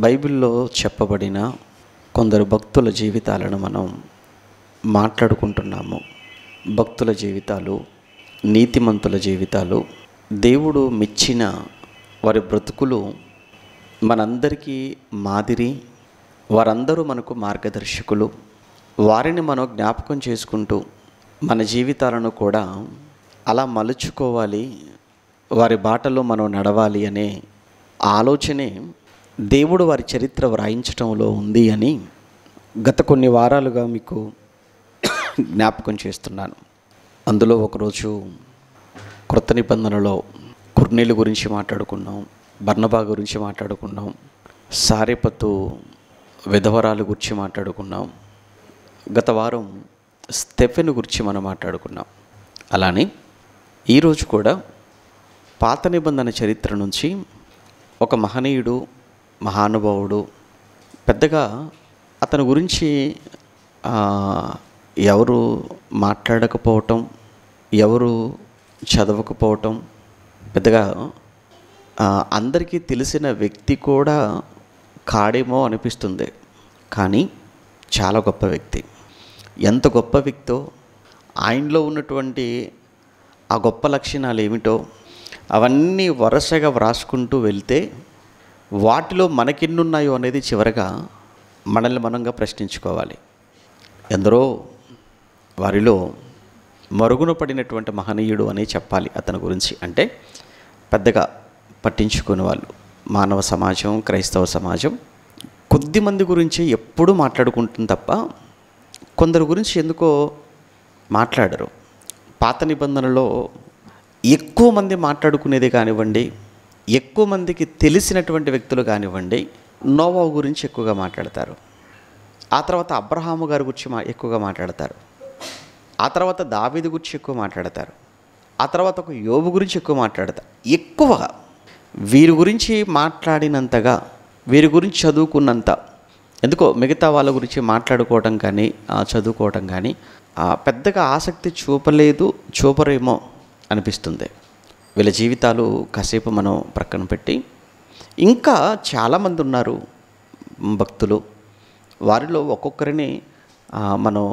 బైబిల్లో చెప్పబడిన కొందరు భక్తుల జీవితాలను మనం మాట్లాడుకుంటున్నాము. భక్తుల జీవితాలు, నీతిమంతుల జీవితాలు, దేవుడు మెచ్చిన వారి బ్రతుకులు మనందరికీ మాదిరి. వారందరూ మనకు మార్గదర్శకులు. వారిని మనం జ్ఞాపకం చేసుకుంటూ మన జీవితాలను కూడా అలా మలుచుకోవాలి, వారి బాటలో మనం నడవాలి అనే ఆలోచనే దేవుడు వారి చరిత్ర వ్రాయించటంలో ఉంది అని గత కొన్ని వారాలుగా మీకు జ్ఞాపకం చేస్తున్నాను. అందులో ఒకరోజు క్రొత్త నిబంధనలో కొర్నేలు గురించి మాట్లాడుకున్నాం, బర్నబా గురించి మాట్లాడుకున్నాం, సారెపతు విధవరాలు గురించి మాట్లాడుకున్నాం. గత వారం స్టెఫెను గురించి మనం మాట్లాడుకున్నాం. అలానే ఈరోజు కూడా పాత నిబంధన చరిత్ర నుంచి ఒక మహనీయుడు, మహానుభావుడు, పెద్దగా అతని గురించి ఎవరు మాట్లాడకపోవటం, ఎవరు చదవకపోవటం, పెద్దగా అందరికీ తెలిసిన వ్యక్తి కూడా కాడేమో అనిపిస్తుంది. కానీ చాలా గొప్ప వ్యక్తి. ఎంత గొప్ప వ్యక్తో, ఆయనలో ఉన్నటువంటి ఆ గొప్ప లక్షణాలు ఏమిటో అవన్నీ వరుసగా వ్రాసుకుంటూ వెళ్తే వాటిలో మనకెన్నున్నాయో అనేది చివరగా మనల్ని మనంగా ప్రశ్నించుకోవాలి. ఎందరో వారిలో మరుగున పడినటువంటి మహనీయుడు అని చెప్పాలి అతని గురించి. అంటే పెద్దగా పట్టించుకునే వాళ్ళు, మానవ సమాజం, క్రైస్తవ సమాజం కొద్దిమంది గురించి ఎప్పుడూ మాట్లాడుకుంటుంది తప్ప కొందరు గురించి ఎందుకో మాట్లాడరు. పాత నిబంధనలో ఎక్కువ మంది మాట్లాడుకునేది కానివ్వండి, ఎక్కువ మందికి తెలిసినటువంటి వ్యక్తులు కానివ్వండి, నోవా గురించి ఎక్కువగా మాట్లాడతారు. ఆ తర్వాత అబ్రహాము గారి గురించి ఎక్కువగా మాట్లాడతారు. ఆ తర్వాత దావీదు గురించి ఎక్కువ మాట్లాడతారు. ఆ తర్వాత ఒక యోబు గురించి ఎక్కువ మాట్లాడతారు. ఎక్కువగా వీరి గురించి మాట్లాడినంతగా, వీరి గురించి చదువుకున్నంత ఎందుకో మిగతా వాళ్ళ గురించి మాట్లాడుకోవటం కానీ చదువుకోవటం కానీ పెద్దగా ఆసక్తి చూపరేమో అనిపిస్తుంది. వీళ్ళ జీవితాలు కాసేపు మనం ప్రక్కన పెట్టి ఇంకా చాలామంది ఉన్నారు భక్తులు. వారిలో ఒక్కొక్కరిని మనం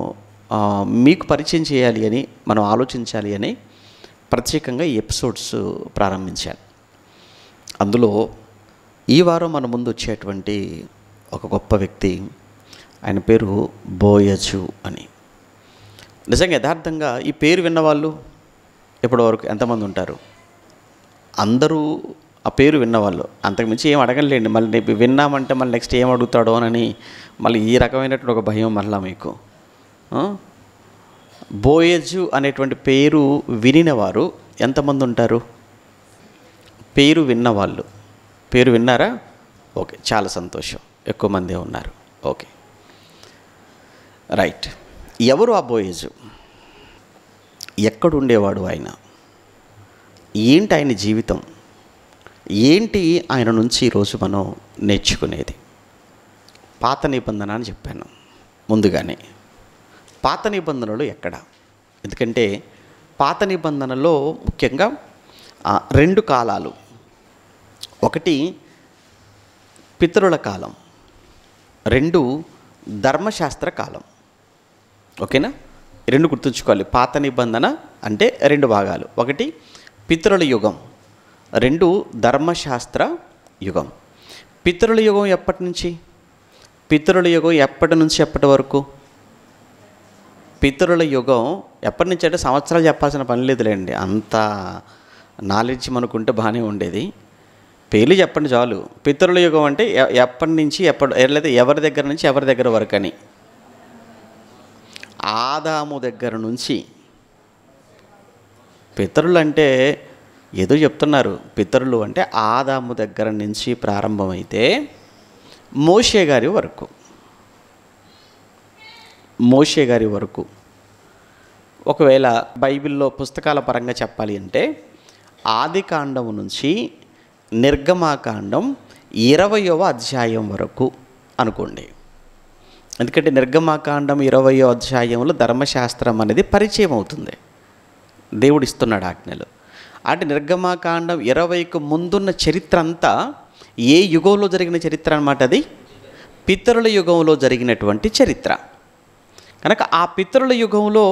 మీకు పరిచయం చేయాలి అని, మనం ఆలోచించాలి అని ప్రత్యేకంగా ఈ ఎపిసోడ్స్ ప్రారంభించాను. అందులో ఈ వారం మన ముందు వచ్చేటువంటి ఒక గొప్ప వ్యక్తి, ఆయన పేరు బోయజు అని. నిజంగా యథార్థంగా ఈ పేరు విన్నవాళ్ళు ఇప్పటివరకు ఎంతమంది ఉంటారు? అందరూ ఆ పేరు విన్నవాళ్ళు. అంతకుమించి ఏం అడగలేండి. మళ్ళీ విన్నామంటే మళ్ళీ నెక్స్ట్ ఏం అడుగుతాడో అని మళ్ళీ ఈ రకమైనటువంటి ఒక భయం మళ్ళీ మీకు. బోయజు అనేటువంటి పేరు వినినవారు ఎంతమంది ఉంటారు? పేరు విన్నవాళ్ళు, పేరు విన్నారా? ఓకే, చాలా సంతోషం, ఎక్కువ మంది ఉన్నారు. Okay, right. ఎవరు ఆ బోయజు? ఎక్కడుండేవాడు ఆయన? ఏంటి ఆయన జీవితం? ఏంటి ఆయన నుంచి ఈరోజు మనం నేర్చుకునేది? పాత నిబంధన అని చెప్పాను ముందుగానే. పాత నిబంధనలు ఎక్కడ? ఎందుకంటే పాత నిబంధనలో ముఖ్యంగా 2 కాలాలు. ఒకటి పితరుల కాలం, 2 ధర్మశాస్త్ర కాలం. ఓకేనా? 2 గుర్తుంచుకోవాలి. పాత నిబంధన అంటే 2 భాగాలు. ఒకటి పితరుల యుగం, 2 ధర్మశాస్త్ర యుగం. పితరుల యుగం ఎప్పటి నుంచి? పితరుల యుగం ఎప్పటి నుంచి ఎప్పటి వరకు? పితరుల యుగం ఎప్పటి నుంచి అంటే సంవత్సరాలు చెప్పాల్సిన పని లేదులేండి. అంత నాలెడ్జ్ మనకుంటే బాగానే ఉండేది. పేర్లు చెప్పండి చాలు. పితరుల యుగం అంటే ఎప్పటి నుంచి లేదా ఎవరి దగ్గర నుంచి ఎవరి దగ్గర వరకు అని. ఆదాము దగ్గర నుంచి. పితరులు అంటే ఏదో చెప్తున్నారు. పితరులు అంటే ఆదాము దగ్గర నుంచి ప్రారంభమైతే మోషే గారి వరకు. మోషే గారి వరకు. ఒకవేళ బైబిల్లో పుస్తకాల పరంగా చెప్పాలి అంటే ఆదికాండం నుంచి నిర్గమాకాండం 20వ అధ్యాయం వరకు అనుకోండి. ఎందుకంటే నిర్గమాకాండం 20వ అధ్యాయంలో ధర్మశాస్త్రం అనేది పరిచయం అవుతుంది. దేవుడు ఇస్తున్నాడు ఆజ్ఞలు. అంటే నిర్గమాకాండం 20కు ముందున్న చరిత్ర అంతా ఏ యుగంలో జరిగిన చరిత్ర అన్నమాట అది? పితరుల యుగంలో జరిగినటువంటి చరిత్ర. కనుక ఆ పితరుల యుగంలో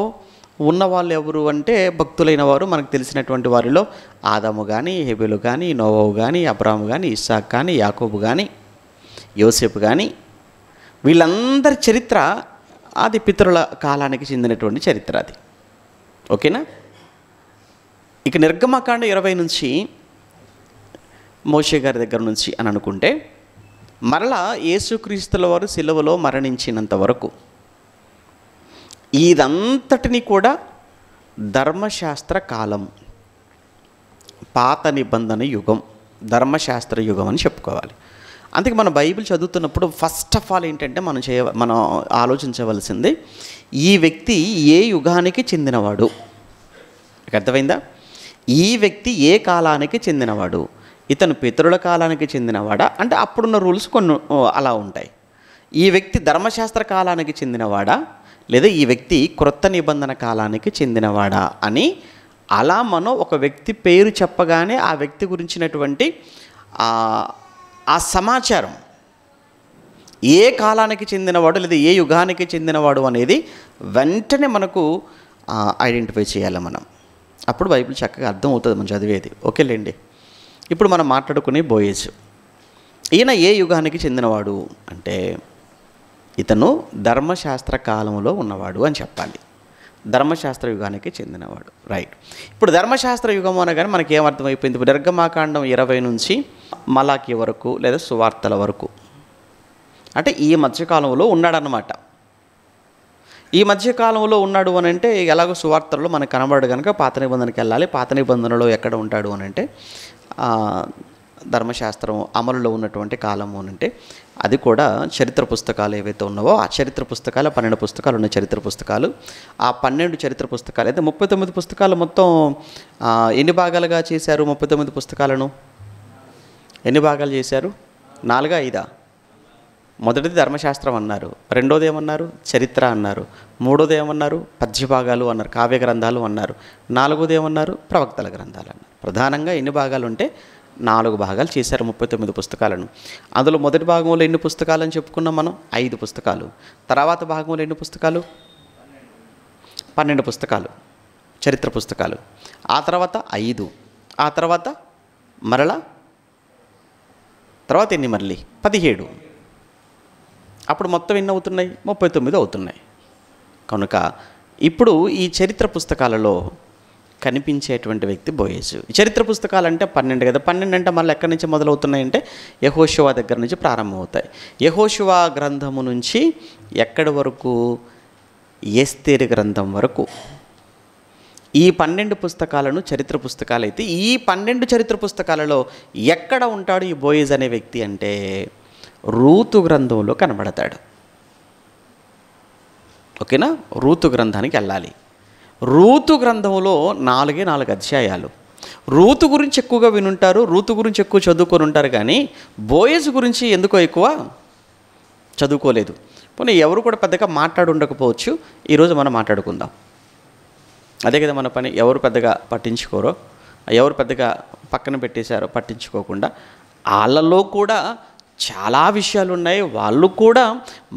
ఉన్నవాళ్ళు ఎవరు అంటే భక్తులైన వారు మనకు తెలిసినటువంటి వారిలో ఆదాము కానీ, హెబెలు కానీ, నోవహు కానీ, అబ్రాహాము కానీ, ఇస్సాకు కానీ, యాకోబు కానీ, యోసేపు కానీ, వీళ్ళందరి చరిత్ర అది పితరుల కాలానికి చెందినటువంటి చరిత్ర అది. ఓకేనా? ఇక నిర్గమకాండ 20 నుంచి మోషే గారి దగ్గర నుంచి అని అనుకుంటే, మరలా యేసుక్రీస్తుల వారు సిలువలో మరణించినంత వరకు ఇదంతటిని కూడా ధర్మశాస్త్ర కాలం, పాత నిబంధన యుగం, ధర్మశాస్త్ర యుగం అని చెప్పుకోవాలి. అందుకే మనం బైబిల్ చదువుతున్నప్పుడు ఫస్ట్ ఆఫ్ ఆల్ ఏంటంటే మనం ఆలోచించవలసింది, ఈ వ్యక్తి ఏ యుగానికి చెందినవాడు. అర్థమైందా? ఈ వ్యక్తి ఏ కాలానికి చెందినవాడు? ఇతను పితరుల కాలానికి చెందినవాడా అంటే అప్పుడున్న రూల్స్ కొన్ని అలా ఉంటాయి. ఈ వ్యక్తి ధర్మశాస్త్ర కాలానికి చెందినవాడా, లేదా ఈ వ్యక్తి క్రొత్త నిబంధన కాలానికి చెందినవాడా అని అలా మనం ఒక వ్యక్తి పేరు చెప్పగానే ఆ వ్యక్తి గురించినటువంటి ఆ సమాచారం ఏ కాలానికి చెందినవాడు లేదా ఏ యుగానికి చెందినవాడు అనేది వెంటనే మనకు ఐడెంటిఫై చేయాలి మనం. అప్పుడు బైబిల్ చక్కగా అర్థం అవుతుంది మనం చదివేది. ఓకేలేండి. ఇప్పుడు మనం మాట్లాడుకునే బోయేజు, ఈయన ఏ యుగానికి చెందినవాడు అంటే ఇతను ధర్మశాస్త్ర కాలంలో ఉన్నవాడు అని చెప్పాలి. ధర్మశాస్త్ర యుగానికి చెందినవాడు. రైట్. ఇప్పుడు ధర్మశాస్త్ర యుగం అనగానే మనకి ఏమర్థమైపోయింది? ఇప్పుడు నిర్గమకాండం 20 నుంచి మలాకి వరకు లేదా సువార్తల వరకు అంటే ఈ మధ్యకాలంలో ఉన్నాడన్నమాట. ఈ మధ్యకాలంలో ఉన్నాడు అని అంటే ఎలాగో సువార్తల్లో మనకు కనబడు కనుక పాత నిబంధనకి వెళ్ళాలి. పాత నిబంధనలో ఎక్కడ ఉంటాడు అని అంటే ధర్మశాస్త్రం అమలులో ఉన్నటువంటి కాలము అని అంటే అది కూడా చరిత్ర పుస్తకాలు ఏవైతే ఉన్నావో ఆ చరిత్ర పుస్తకాలు 12 పుస్తకాలు ఉన్నాయి. చరిత్ర పుస్తకాలు ఆ 12 చరిత్ర పుస్తకాలు అయితే 39 పుస్తకాలు మొత్తం ఎన్ని భాగాలుగా చేశారు? 39 పుస్తకాలను ఎన్ని భాగాలు చేశారు? 4 5? మొదటిది ధర్మశాస్త్రం అన్నారు, రెండోది ఏమన్నారు? చరిత్ర అన్నారు, మూడోది ఏమన్నారు? పద్యభాగాలు అన్నారు, కావ్య గ్రంథాలు అన్నారు, నాలుగోది ఏమన్నారు? ప్రవక్తల గ్రంథాలు అన్నారు. ప్రధానంగా ఎన్ని భాగాలు ఉంటే 4 భాగాలు చేశారు 39 పుస్తకాలను. అందులో మొదటి భాగంలో ఎన్ని పుస్తకాలు అని చెప్పుకున్నాం మనం? 5 పుస్తకాలు. తర్వాత భాగంలో ఎన్ని పుస్తకాలు? 12 పుస్తకాలు చరిత్ర పుస్తకాలు. ఆ తర్వాత 5, ఆ తర్వాత మరలా తర్వాత ఎన్ని? మళ్ళీ 17. అప్పుడు మొత్తం ఎన్ని అవుతున్నాయి? 39 అవుతున్నాయి. కనుక ఇప్పుడు ఈ చరిత్ర పుస్తకాలలో కనిపించేటువంటి వ్యక్తి బోయేజు. చరిత్ర పుస్తకాలు అంటే 12 కదా. 12 అంటే మళ్ళీ ఎక్కడి నుంచి మొదలవుతున్నాయంటే యెహోషువ దగ్గర నుంచి ప్రారంభమవుతాయి. యెహోషువ గ్రంథము నుంచి ఎక్కడి వరకు? ఎస్తేరు గ్రంథం వరకు. ఈ 12 పుస్తకాలను చరిత్ర పుస్తకాలు అయితే ఈ 12 చరిత్ర పుస్తకాలలో ఎక్కడ ఉంటాడు ఈ బోయేజ్ అనే వ్యక్తి అంటే రూతు గ్రంథంలో కనబడతాడు. ఓకేనా? రూతు గ్రంథానికి వెళ్ళాలి. రూతు గ్రంథంలో 4 అధ్యాయాలు. రూతు గురించి ఎక్కువగా వినుంటారు, రూతు గురించి ఎక్కువ చదువుకొని ఉంటారు, కానీ బోయేజు గురించి ఎందుకో ఎక్కువ చదువుకోలేదు. పోనీ ఎవరు కూడా పెద్దగా మాట్లాడుండకపోవచ్చు. ఈరోజు మనం మాట్లాడుకుందాం. అదే కదా మన పని. ఎవరు పెద్దగా పట్టించుకోరో, ఎవరు పెద్దగా పక్కన పెట్టేశారో పట్టించుకోకుండా వాళ్ళలో కూడా చాలా విషయాలు ఉన్నాయి. వాళ్ళు కూడా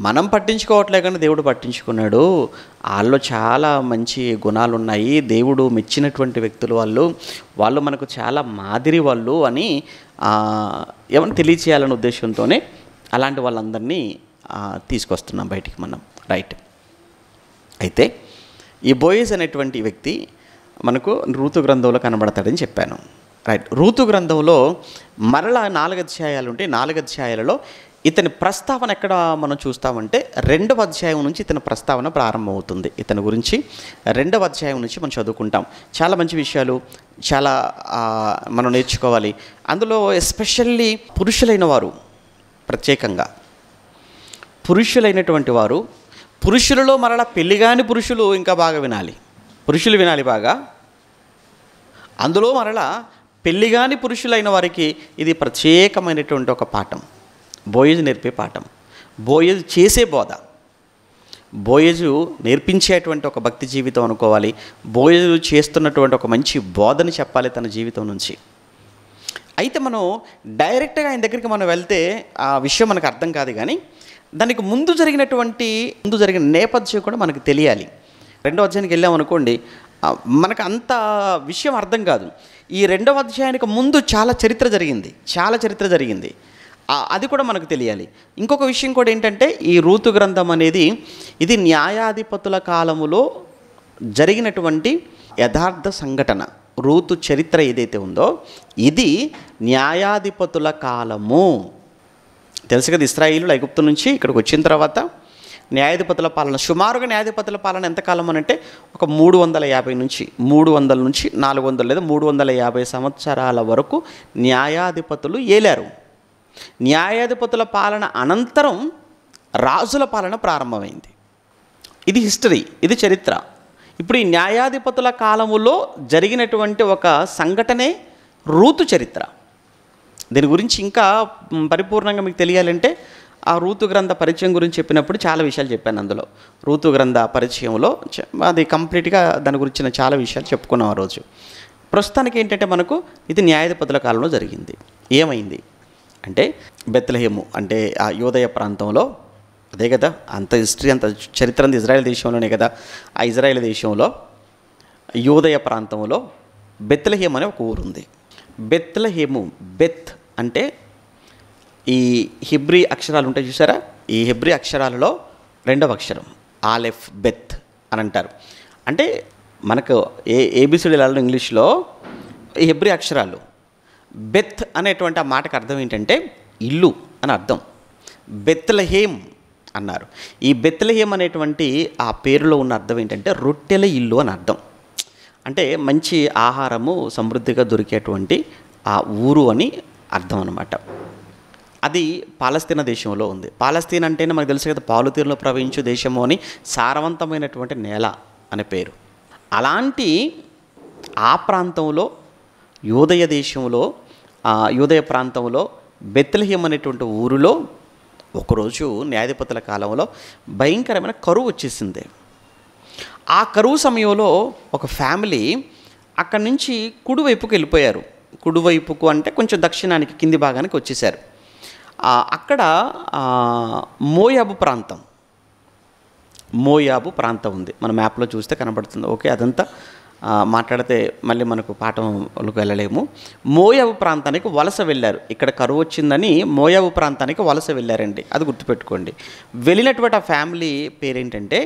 మనం పట్టించుకోవట్లే కానీ దేవుడు పట్టించుకున్నాడు. వాళ్ళు చాలా మంచి గుణాలు ఉన్నాయి, దేవుడు మెచ్చినటువంటి వ్యక్తులు వాళ్ళు మనకు చాలా మాదిరి వాళ్ళు అని ఏమన్నా తెలియచేయాలనే ఉద్దేశంతోనే అలాంటి వాళ్ళందరినీ తీసుకొస్తున్నాం బయటికి మనం. రైట్. అయితే ఈ బోయేజ్ అనేటువంటి వ్యక్తి మనకు రూతు గ్రంథంలో కనబడతాడని చెప్పాను. రైట్. రూతు గ్రంథంలో మరలా 4 అధ్యాయాలు ఉంటాయి. 4 అధ్యాయాలలో ఇతని ప్రస్తావన ఎక్కడ మనం చూస్తామంటే 2వ అధ్యాయం నుంచి ఇతని ప్రస్తావన ప్రారంభమవుతుంది. ఇతని గురించి 2వ అధ్యాయం నుంచి మనం చదువుకుంటాం. చాలా మంచి విషయాలు చాలా మనం నేర్చుకోవాలి. అందులో ఎస్పెషల్లీ పురుషులైన వారు, ప్రత్యేకంగా పురుషులైనటువంటి వారు, పురుషులలో మరలా పెళ్ళిగాని పురుషులు ఇంకా బాగా వినాలి. పురుషులు వినాలి బాగా. అందులో మరలా పెళ్ళిగాని పురుషులైన వారికి ఇది ప్రత్యేకమైనటువంటి ఒక పాఠం. బోయేజు నేర్పే పాఠం, బోయేజు చేసే బోధ, బోయేజు నేర్పించేటువంటి ఒక భక్తి జీవితం అనుకోవాలి. బోయేజు చేస్తున్నటువంటి ఒక మంచి బోధని చెప్పాలి తన జీవితం నుంచి. అయితే మనం డైరెక్ట్గా ఆయన దగ్గరికి మనం వెళ్తే ఆ విషయం మనకు అర్థం కాదు, కానీ దానికి ముందు జరిగిన నేపథ్యం కూడా మనకు తెలియాలి. 2వ అధ్యాయానికి వెళ్ళామనుకోండి, మనకు అంత విషయం అర్థం కాదు. ఈ 2వ అధ్యాయానికి ముందు చాలా చరిత్ర జరిగింది, అది కూడా మనకు తెలియాలి. ఇంకొక విషయం కూడా ఏంటంటే, ఈ రూతు గ్రంథం అనేది ఇది న్యాయాధిపతుల కాలములో జరిగినటువంటి యథార్థ సంఘటన. రూతు చరిత్ర ఏదైతే ఉందో ఇది న్యాయాధిపతుల కాలము. తెలుసు కదా, ఇశ్రాయేలు ఐగుప్తు నుంచి ఇక్కడికి వచ్చిన తర్వాత న్యాయాధిపతుల పాలన, సుమారుగా న్యాయాధిపతుల పాలన ఎంతకాలం అని అంటే ఒక 300 నుంచి 400 లేదా 350 సంవత్సరాల వరకు న్యాయాధిపతులు ఏలారు. న్యాయాధిపతుల పాలన అనంతరం రాజుల పాలన ప్రారంభమైంది. ఇది హిస్టరీ, ఇది చరిత్ర. ఇప్పుడు ఈ న్యాయాధిపతుల కాలములో జరిగినటువంటి ఒక సంఘటనే రూతు చరిత్ర. దీని గురించి ఇంకా పరిపూర్ణంగా మీకు తెలియాలంటే ఆ రూతు గ్రంథ పరిచయం గురించి చెప్పినప్పుడు చాలా విషయాలు చెప్పాను. అందులో రూతు గ్రంథ పరిచయంలో అది కంప్లీట్గా దాని గురించిన చాలా విషయాలు చెప్పుకున్నాం ఆ రోజు. ప్రస్తుతానికి ఏంటంటే మనకు ఇది న్యాయాధిపతుల కాలంలో జరిగింది. ఏమైంది అంటే, బెత్లెహేము అంటే ఆ యూదయ ప్రాంతంలో, అదే కదా అంత హిస్టరీ, అంత చరిత్ర అంతా ఇజ్రాయెల్ దేశంలోనే కదా. ఆ ఇజ్రాయెల్ దేశంలో యూదయ ప్రాంతంలో బెత్లెహేము అనే ఒక ఊరుంది. బెత్లెహేము, బెత్ అంటే ఈ హిబ్రీ అక్షరాలు ఉంటాయి చూసారా, ఈ హిబ్రీ అక్షరాలలో 2వ అక్షరం ఆలెఫ్, బెత్ అని అంటారు. అంటే మనకు ఏబిసిడీలలో ఇంగ్లీష్లో ఈ హిబ్రీ అక్షరాలు. బెత్ అనేటువంటి ఆ మాటకు అర్థం ఏంటంటే ఇల్లు అని అర్థం. బెత్లెహేం అన్నారు. ఈ బెత్లెహేం అనేటువంటి ఆ పేరులో ఉన్న అర్థం ఏంటంటే రొట్టెల ఇల్లు అని అర్థం. అంటే మంచి ఆహారము సమృద్ధిగా దొరికేటువంటి ఆ ఊరు అని అర్థం అన్నమాట. అది పాలస్తీనా దేశంలో ఉంది. పాలస్తీనా అంటేనే మనకు తెలుసు కదా, పాలుతీరులో ప్రవహించు దేశము అని, సారవంతమైనటువంటి నేల అనే పేరు. అలాంటి ఆ ప్రాంతంలో యూదయ దేశంలో, యూదయ ప్రాంతంలో బెత్లెహేం అనేటువంటి ఊరిలో ఒకరోజు న్యాయాధిపతుల కాలంలో భయంకరమైన కరువు వచ్చేసింది. ఆ కరువు సమయంలో ఒక ఫ్యామిలీ అక్కడి నుంచి కుడివైపుకు వెళ్ళిపోయారు. కుడివైపుకు అంటే కొంచెం దక్షిణానికి కింది భాగానికి వచ్చేసారు. అక్కడ మోయాబు ప్రాంతం ఉంది. మన మ్యాప్లో చూస్తే కనబడుతుంది. ఓకే, అదంతా మాట్లాడితే మళ్ళీ మనకు పాఠంలోకి వెళ్ళలేము. మోయాబు ప్రాంతానికి వలస వెళ్ళారు. ఇక్కడ కరువు వచ్చిందని మోయాబు ప్రాంతానికి వలస వెళ్ళారండి, అది గుర్తుపెట్టుకోండి. వెళ్ళినటువంటి ఆ ఫ్యామిలీ పేరేంటంటే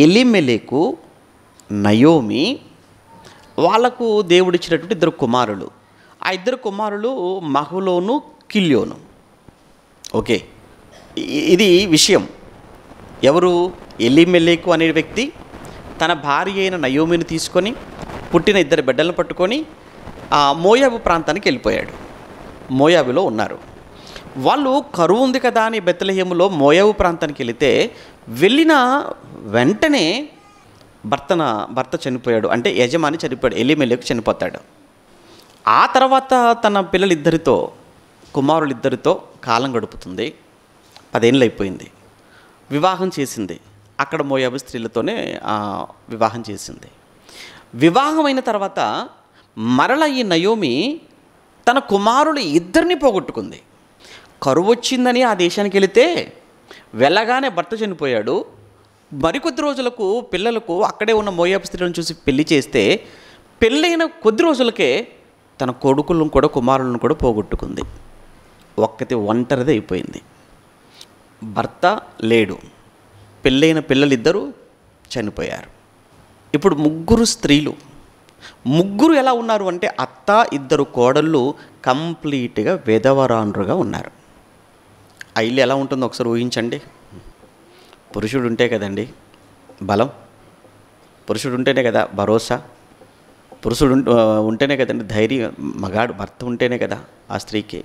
ఎలిమెలెకు, నయోమి. వాళ్లకు దేవుడిచ్చినటువంటి 2 కుమారులు. ఆ 2 కుమారులు మహలోను, కిల్యోను. ఓకే, ఇది విషయం. ఎవరు? ఎలిమెలెకు అనే వ్యక్తి తన భార్య అయిన నయోమిని తీసుకొని పుట్టిన 2 బిడ్డలను పట్టుకొని మోయాబు ప్రాంతానికి వెళ్ళిపోయాడు. మోయాబులో ఉన్నారు వాళ్ళు. కరువు ఉంది కదా అని బెత్లెహేములో మోయాబు ప్రాంతానికి వెళితే వెళ్ళిన వెంటనే భర్త చనిపోయాడు. అంటే యజమాని చనిపోయాడు, ఎలిమెలెకు చనిపోతాడు. ఆ తర్వాత తన పిల్లలిద్దరితో, కుమారులిద్దరితో కాలం గడుపుతుంది. 10 ఏళ్ళు అయిపోయింది. వివాహం చేసింది. అక్కడ మోయాబు స్త్రీలతోనే వివాహం చేసింది. వివాహమైన తర్వాత మరల ఈ నయోమి తన కుమారులు 2 పోగొట్టుకుంది. కరువు వచ్చిందని ఆ దేశానికి వెళితే వెళ్ళగానే భర్త చనిపోయాడు. మరికొద్ది రోజులకు పిల్లలకు అక్కడే ఉన్న మోయాబు స్త్రీలను చూసి పెళ్లి చేస్తే పెళ్ళైన కొద్ది రోజులకే తన కొడుకులను కూడా కుమారులను కూడా పోగొట్టుకుంది. ఒంటరిది అయిపోయింది. భర్త లేడు, పెళ్ళైన పిల్లలిద్దరూ చనిపోయారు. ఇప్పుడు 3 స్త్రీలు, 3 ఎలా ఉన్నారు అంటే అత్త, 2 కోడళ్ళు కంప్లీట్గా విధవరాండ్రుగా ఉన్నారు. ఆ ఇల్లు ఎలా ఉంటుందో ఒకసారి ఊహించండి. పురుషుడు ఉంటే కదండి బలం, పురుషుడు ఉంటేనే కదా భరోసా, పురుషుడు ఉంటేనే కదండి ధైర్యం, మగాడు భర్త ఉంటేనే కదా ఆ స్త్రీకి.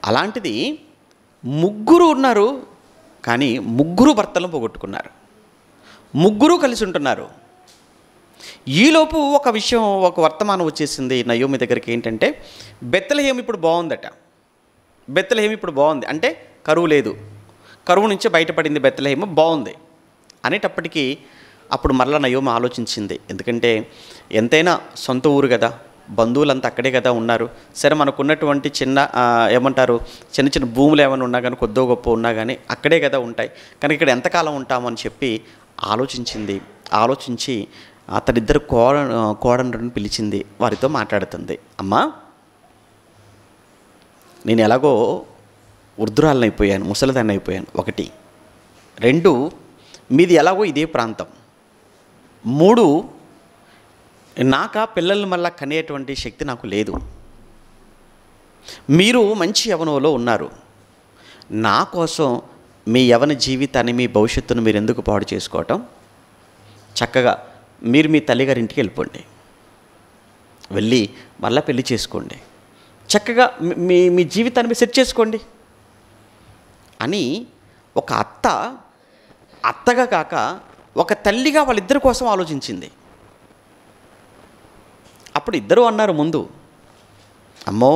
అలాంటిది 3 ఉన్నారు, కానీ 3 భర్తలను పోగొట్టుకున్నారు. 3 కలిసి ఉంటున్నారు. ఈలోపు ఒక విషయం, ఒక వర్తమానం వచ్చేసింది నయోమి దగ్గరికి. ఏంటంటే బెత్లెహేము ఇప్పుడు బాగుందట. బెత్లెహేము ఇప్పుడు బాగుంది అంటే కరువు లేదు, కరువు నుంచి బయటపడింది, బెత్లెహేము బాగుంది అనేటప్పటికీ అప్పుడు మరలా నయోమి ఆలోచించింది. ఎందుకంటే ఎంతైనా సొంత ఊరు కదా, బంధువులంతా అక్కడే కదా ఉన్నారు. సరే మనకున్నటువంటి చిన్న ఏమంటారు చిన్న చిన్న భూములు ఏమైనా ఉన్నా కానీ కొద్దో గొప్ప ఉన్నా కానీ అక్కడే కదా ఉంటాయి. కానీ ఇక్కడ ఎంతకాలం ఉంటామని చెప్పి ఆలోచించింది. ఆలోచించి అతడిద్దరు కోడలను పిలిచింది. వారితో మాట్లాడుతుంది. అమ్మా, నేను ఎలాగో వృద్ధురాలను అయిపోయాను, ముసలిదాన్ని అయిపోయాను. 1, 2 మీది ఎలాగో ఇదే ప్రాంతం. 3 పిల్లలు మళ్ళా కనేటువంటి శక్తి నాకు లేదు. మీరు మంచి యవనంలో ఉన్నారు. నా కోసం మీ యవన జీవితాన్ని, మీ భవిష్యత్తును మీరు ఎందుకు పాడు చేసుకోవటం? చక్కగా మీరు మీ తల్లిగారింటికి వెళ్ళిపోండి, వెళ్ళి మళ్ళీ పెళ్లి చేసుకోండి, చక్కగా మీ మీ జీవితాన్ని మీరు సెట్ చేసుకోండి అని ఒక అత్తగా కాక ఒక తల్లిగా వాళ్ళిద్దరి కోసం ఆలోచించింది. అప్పుడు ఇద్దరు అన్నారు ముందు, అమ్మో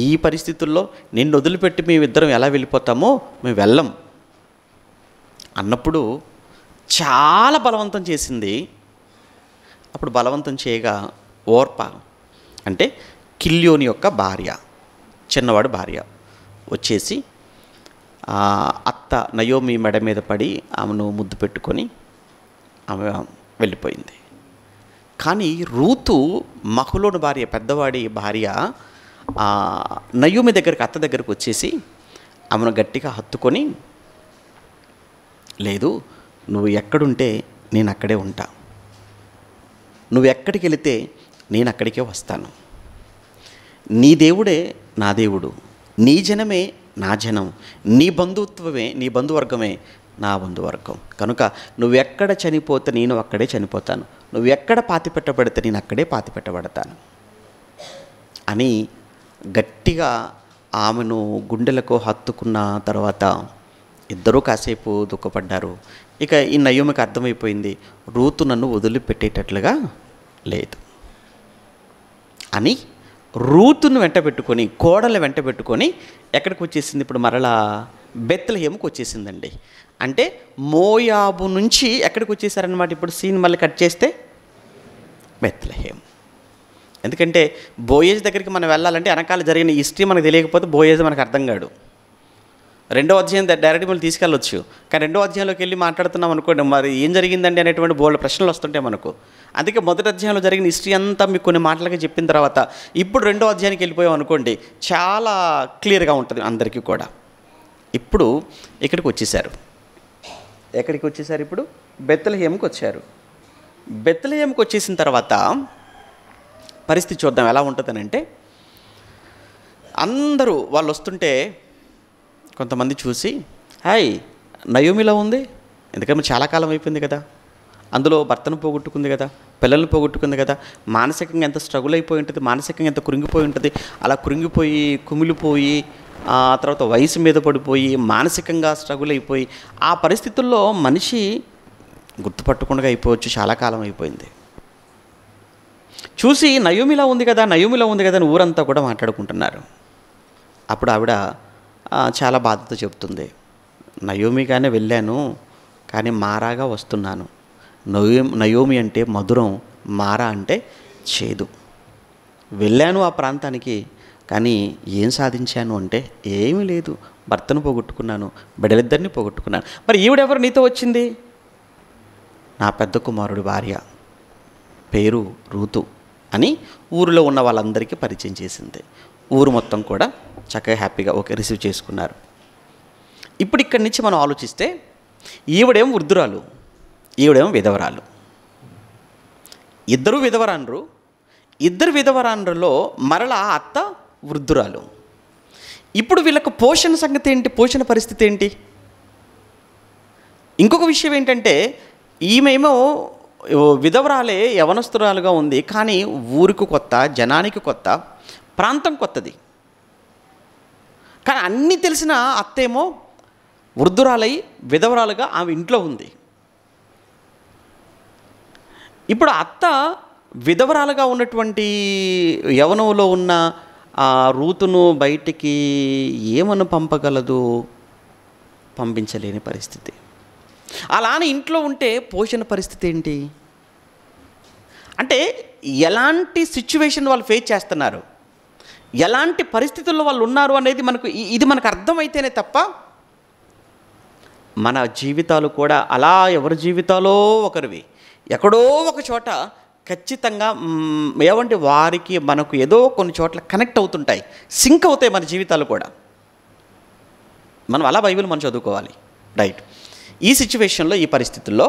ఈ పరిస్థితుల్లో నిన్ను వదిలిపెట్టి మేమిద్దరం ఎలా వెళ్ళిపోతామో మేము వెళ్ళం అన్నప్పుడు చాలా బలవంతం చేసింది. అప్పుడు బలవంతం చేయగా ఓర్ప అంటే కిల్యోని యొక్క భార్య, చిన్నవాడు భార్య వచ్చేసి అత్త నయోమి మెడ మీద పడి ఆమెను ముద్దు పెట్టుకొని ఆమె వెళ్ళిపోయింది. కానీ రూతు మహలోని భార్య, పెద్దవాడి భార్య నయోమి దగ్గరికి, అత్త దగ్గరికి వచ్చేసి ఆమెను గట్టిగా హత్తుకొని, లేదు నువ్వు ఎక్కడుంటే నేను అక్కడే ఉంటా, నువ్వు ఎక్కడికి వెళితే నేను అక్కడికే వస్తాను, నీ దేవుడే నా దేవుడు, నీ జనమే నా జనం, నీ బంధుత్వమే, నీ బంధువర్గమే నా బంధువర్గం, కనుక నువ్వెక్కడ చనిపోతే నేను అక్కడే చనిపోతాను, నువ్వెక్కడ పాతిపెట్టబడితే నేను అక్కడే పాతిపెట్టబడతాను అని గట్టిగా ఆమెను గుండెలకు హత్తుకున్న తర్వాత ఇద్దరూ కాసేపు దుఃఖపడ్డారు. ఇక ఈ నయోమికి అర్థమైపోయింది, రూతు నన్ను వదిలిపెట్టేటట్లుగా లేదు అని రూతును వెంట పెట్టుకొని, కోడలు వెంట పెట్టుకొని ఎక్కడికి వచ్చేసింది? ఇప్పుడు మరలా బెత్లెహేముకి వచ్చేసిందండి. అంటే మోయాబు నుంచి ఎక్కడికి వచ్చేసారనమాట. ఇప్పుడు సీన్ మళ్ళీ కట్ చేస్తే బెత్లెహేం. ఎందుకంటే బోయేజ్ దగ్గరికి మనం వెళ్ళాలంటే వెనకాల జరిగిన హిస్టరీ మనకు తెలియకపోతే బోయేజ్ మనకు అర్థం కాడు. 2వ అధ్యాయం డైరెక్ట్ మనం తీసుకెళ్ళొచ్చు, కానీ 2వ అధ్యాయంలోకి వెళ్ళి మాట్లాడుతున్నాం అనుకోండి, మరి ఏం జరిగిందండి అనేటువంటి బోల్డ్ ప్రశ్నలు వస్తుంటాయి మనకు. అందుకే మొదటి అధ్యాయంలో జరిగిన హిస్టరీ అంతా మీకు కొన్ని మాటలకి చెప్పిన తర్వాత ఇప్పుడు 2వ అధ్యాయానికి వెళ్ళిపోయాం అనుకోండి, చాలా క్లియర్గా ఉంటుంది అందరికీ కూడా. ఇప్పుడు ఇక్కడికి వచ్చేసారు. ఎక్కడికి వచ్చేసారు? ఇప్పుడు బెత్లెహేముకి వచ్చారు. బెత్లెహేముకి వచ్చేసిన తర్వాత పరిస్థితి చూద్దాం ఎలా ఉంటుందనంటే, అందరూ వాళ్ళు వస్తుంటే కొంతమంది చూసి, హాయ్ నయోమిలా ఉంది, ఎందుకంటే చాలా కాలం అయిపోయింది కదా, అందులో భర్తను పోగొట్టుకుంది కదా, పిల్లల్ని పోగొట్టుకుంది కదా, మానసికంగా ఎంత స్ట్రగుల్ అయిపోయి ఉంటుంది, మానసికంగా ఎంత కృంగిపోయి ఉంటుంది. అలా కృంగిపోయి కుమిలిపోయి తర్వాత వయసు మీద పడిపోయి మానసికంగా స్ట్రగుల్ అయిపోయి ఆ పరిస్థితుల్లో మనిషి గుర్తుపట్టకుండా అయిపోవచ్చు, చాలా కాలం అయిపోయింది. చూసి నయోమిలా ఉంది కదా, నయోమిలా ఉంది కదా అని ఊరంతా కూడా మాట్లాడుకుంటున్నారు. అప్పుడు ఆవిడ చాలా బాధతో చెప్తుంది, నయోమిగానే వెళ్ళాను కానీ మారాగా వస్తున్నాను. నయోమి అంటే మధురం, మారా అంటే చేదు. వెళ్ళాను ఆ ప్రాంతానికి, కానీ ఏం సాధించాను అంటే ఏమీ లేదు, భర్తను పోగొట్టుకున్నాను, బిడ్డలిద్దరిని పోగొట్టుకున్నాను. మరి ఈవిడెవరు నీతో వచ్చింది? నా పెద్ద కుమారుడి భార్య, పేరు రూతు అని ఊరిలో ఉన్న వాళ్ళందరికీ పరిచయం చేసింది. ఊరు మొత్తం కూడా చక్కగా హ్యాపీగా ఓకే రిసీవ్ చేసుకున్నారు. ఇప్పుడు ఇక్కడి నుంచి మనం ఆలోచిస్తే ఈవిడేమో వృద్ధురాలు, ఈవిడేమో విధవరాలు. ఇద్దరు విధవరాండ్రు. ఇద్దరు విధవరాండ్రులో మరలా అత్త వృద్ధురాలు. ఇప్పుడు వీళ్ళకు పోషణ సంగతి ఏంటి? పోషణ పరిస్థితి ఏంటి? ఇంకొక విషయం ఏంటంటే, ఈమెమో విధవరాలే, యవనస్తురాలుగా ఉంది, కానీ ఊరికి కొత్త, జనానికి కొత్త, ప్రాంతం కొత్తది. కానీ అన్నీ తెలిసిన అత్తేమో వృద్ధురాలై విధవరాలుగా ఆమె ఇంట్లో ఉంది. ఇప్పుడు అత్త విధవరాలుగా ఉన్నటువంటి యవనంలో ఉన్న ఆ రూతును బయటికి ఏమని పంపగలదు? పంపించలేని పరిస్థితి. అలానే ఇంట్లో ఉంటే పోషణ పరిస్థితి ఏంటి అంటే ఎలాంటి సిచ్యువేషన్ వాళ్ళు ఫేస్ చేస్తున్నారు, ఎలాంటి పరిస్థితుల్లో వాళ్ళు ఉన్నారు అనేది ఇది మనకు అర్థమైతేనే తప్ప మన జీవితాలు కూడా అలా ఎవరి జీవితాలో ఒకరివి ఎక్కడో ఒక చోట ఖచ్చితంగా ఏమంటే వారికి మనకు ఏదో కొన్ని చోట్ల కనెక్ట్ అవుతుంటాయి, సింక్ అవుతాయి మన జీవితాలు కూడా. మనం అలా బైబిల్ మనం చదువుకోవాలి, రైట్. ఈ సిచ్యువేషన్లో, ఈ పరిస్థితుల్లో